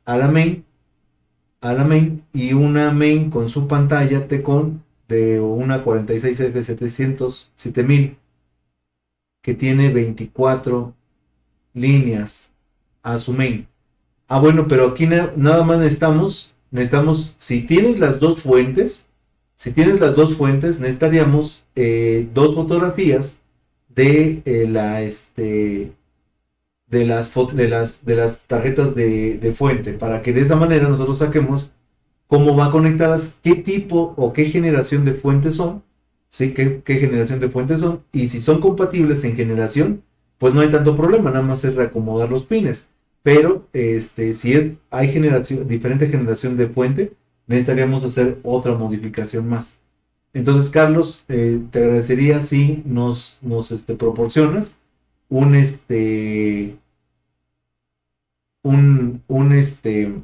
a la main, y una main con su pantalla T-Con de una 46F700 7000 que tiene 24 líneas a su main. Ah, bueno, pero aquí nada más necesitamos, si tienes las dos fuentes, necesitaríamos dos fotografías de de las tarjetas de fuente, para que de esa manera nosotros saquemos cómo van conectadas, qué tipo o qué generación de fuentes son, ¿sí? ¿Qué generación de fuentes son? Y si son compatibles en generación, pues no hay tanto problema, nada más es reacomodar los pines. Pero si hay diferente generación de fuente, necesitaríamos hacer otra modificación más. Entonces, Carlos, te agradecería si nos proporcionas un un, un este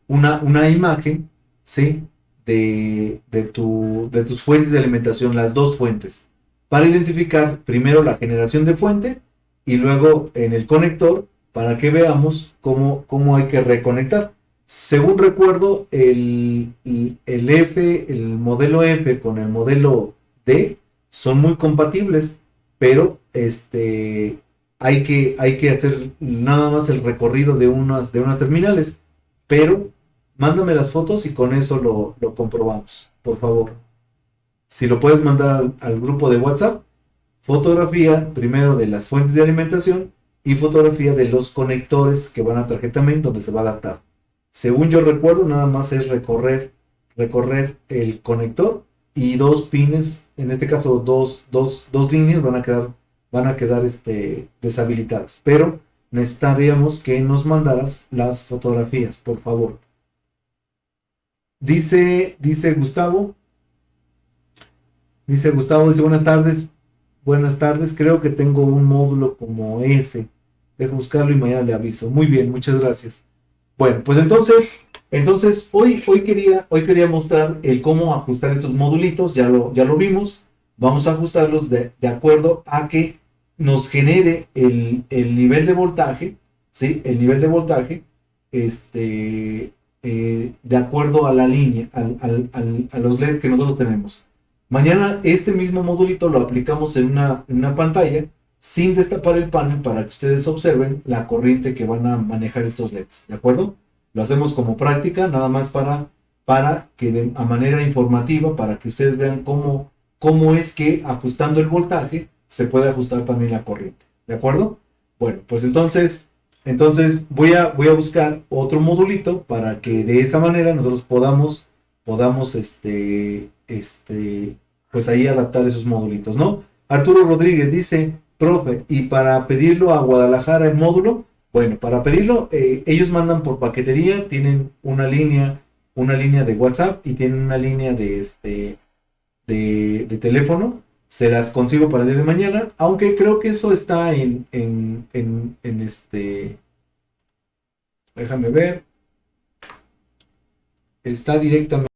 una imagen, ¿sí? De tus fuentes de alimentación, las dos fuentes, para identificar primero la generación de fuente y luego en el conector para que veamos cómo hay que reconectar. Según recuerdo, el modelo F con el modelo D son muy compatibles, pero hay que hacer nada más el recorrido de unas terminales. Pero mándame las fotos y con eso lo comprobamos, por favor. Si lo puedes mandar al grupo de WhatsApp, fotografía primero de las fuentes de alimentación y fotografía de los conectores que van a tarjeta main donde se va a adaptar. Según yo recuerdo, nada más es recorrer el conector y dos pines, en este caso dos líneas van a quedar deshabilitadas. Pero necesitaríamos que nos mandaras las fotografías, por favor. Dice Gustavo, dice buenas tardes, creo que tengo un módulo como ese. Dejo buscarlo y mañana le aviso. Muy bien, muchas gracias. Bueno, pues entonces hoy quería mostrar el cómo ajustar estos modulitos, ya lo vimos. Vamos a ajustarlos de acuerdo a que nos genere el nivel de voltaje, ¿sí? El nivel de voltaje, este, de acuerdo a la línea, a los LED que nosotros tenemos. Mañana este mismo modulito lo aplicamos en una pantalla sin destapar el panel para que ustedes observen la corriente que van a manejar estos LEDs, ¿de acuerdo? Lo hacemos como práctica, nada más para que a manera informativa, para que ustedes vean cómo es que ajustando el voltaje se puede ajustar también la corriente, ¿de acuerdo? Bueno, pues entonces voy a buscar otro modulito para que de esa manera nosotros podamos pues ahí adaptar esos modulitos, ¿no? Arturo Rodríguez dice, profe, y para pedirlo a Guadalajara el módulo, bueno, para pedirlo, ellos mandan por paquetería, tienen una línea de WhatsApp y tienen una línea de teléfono. Se las consigo para el día de mañana, aunque creo que eso está déjame ver, está directamente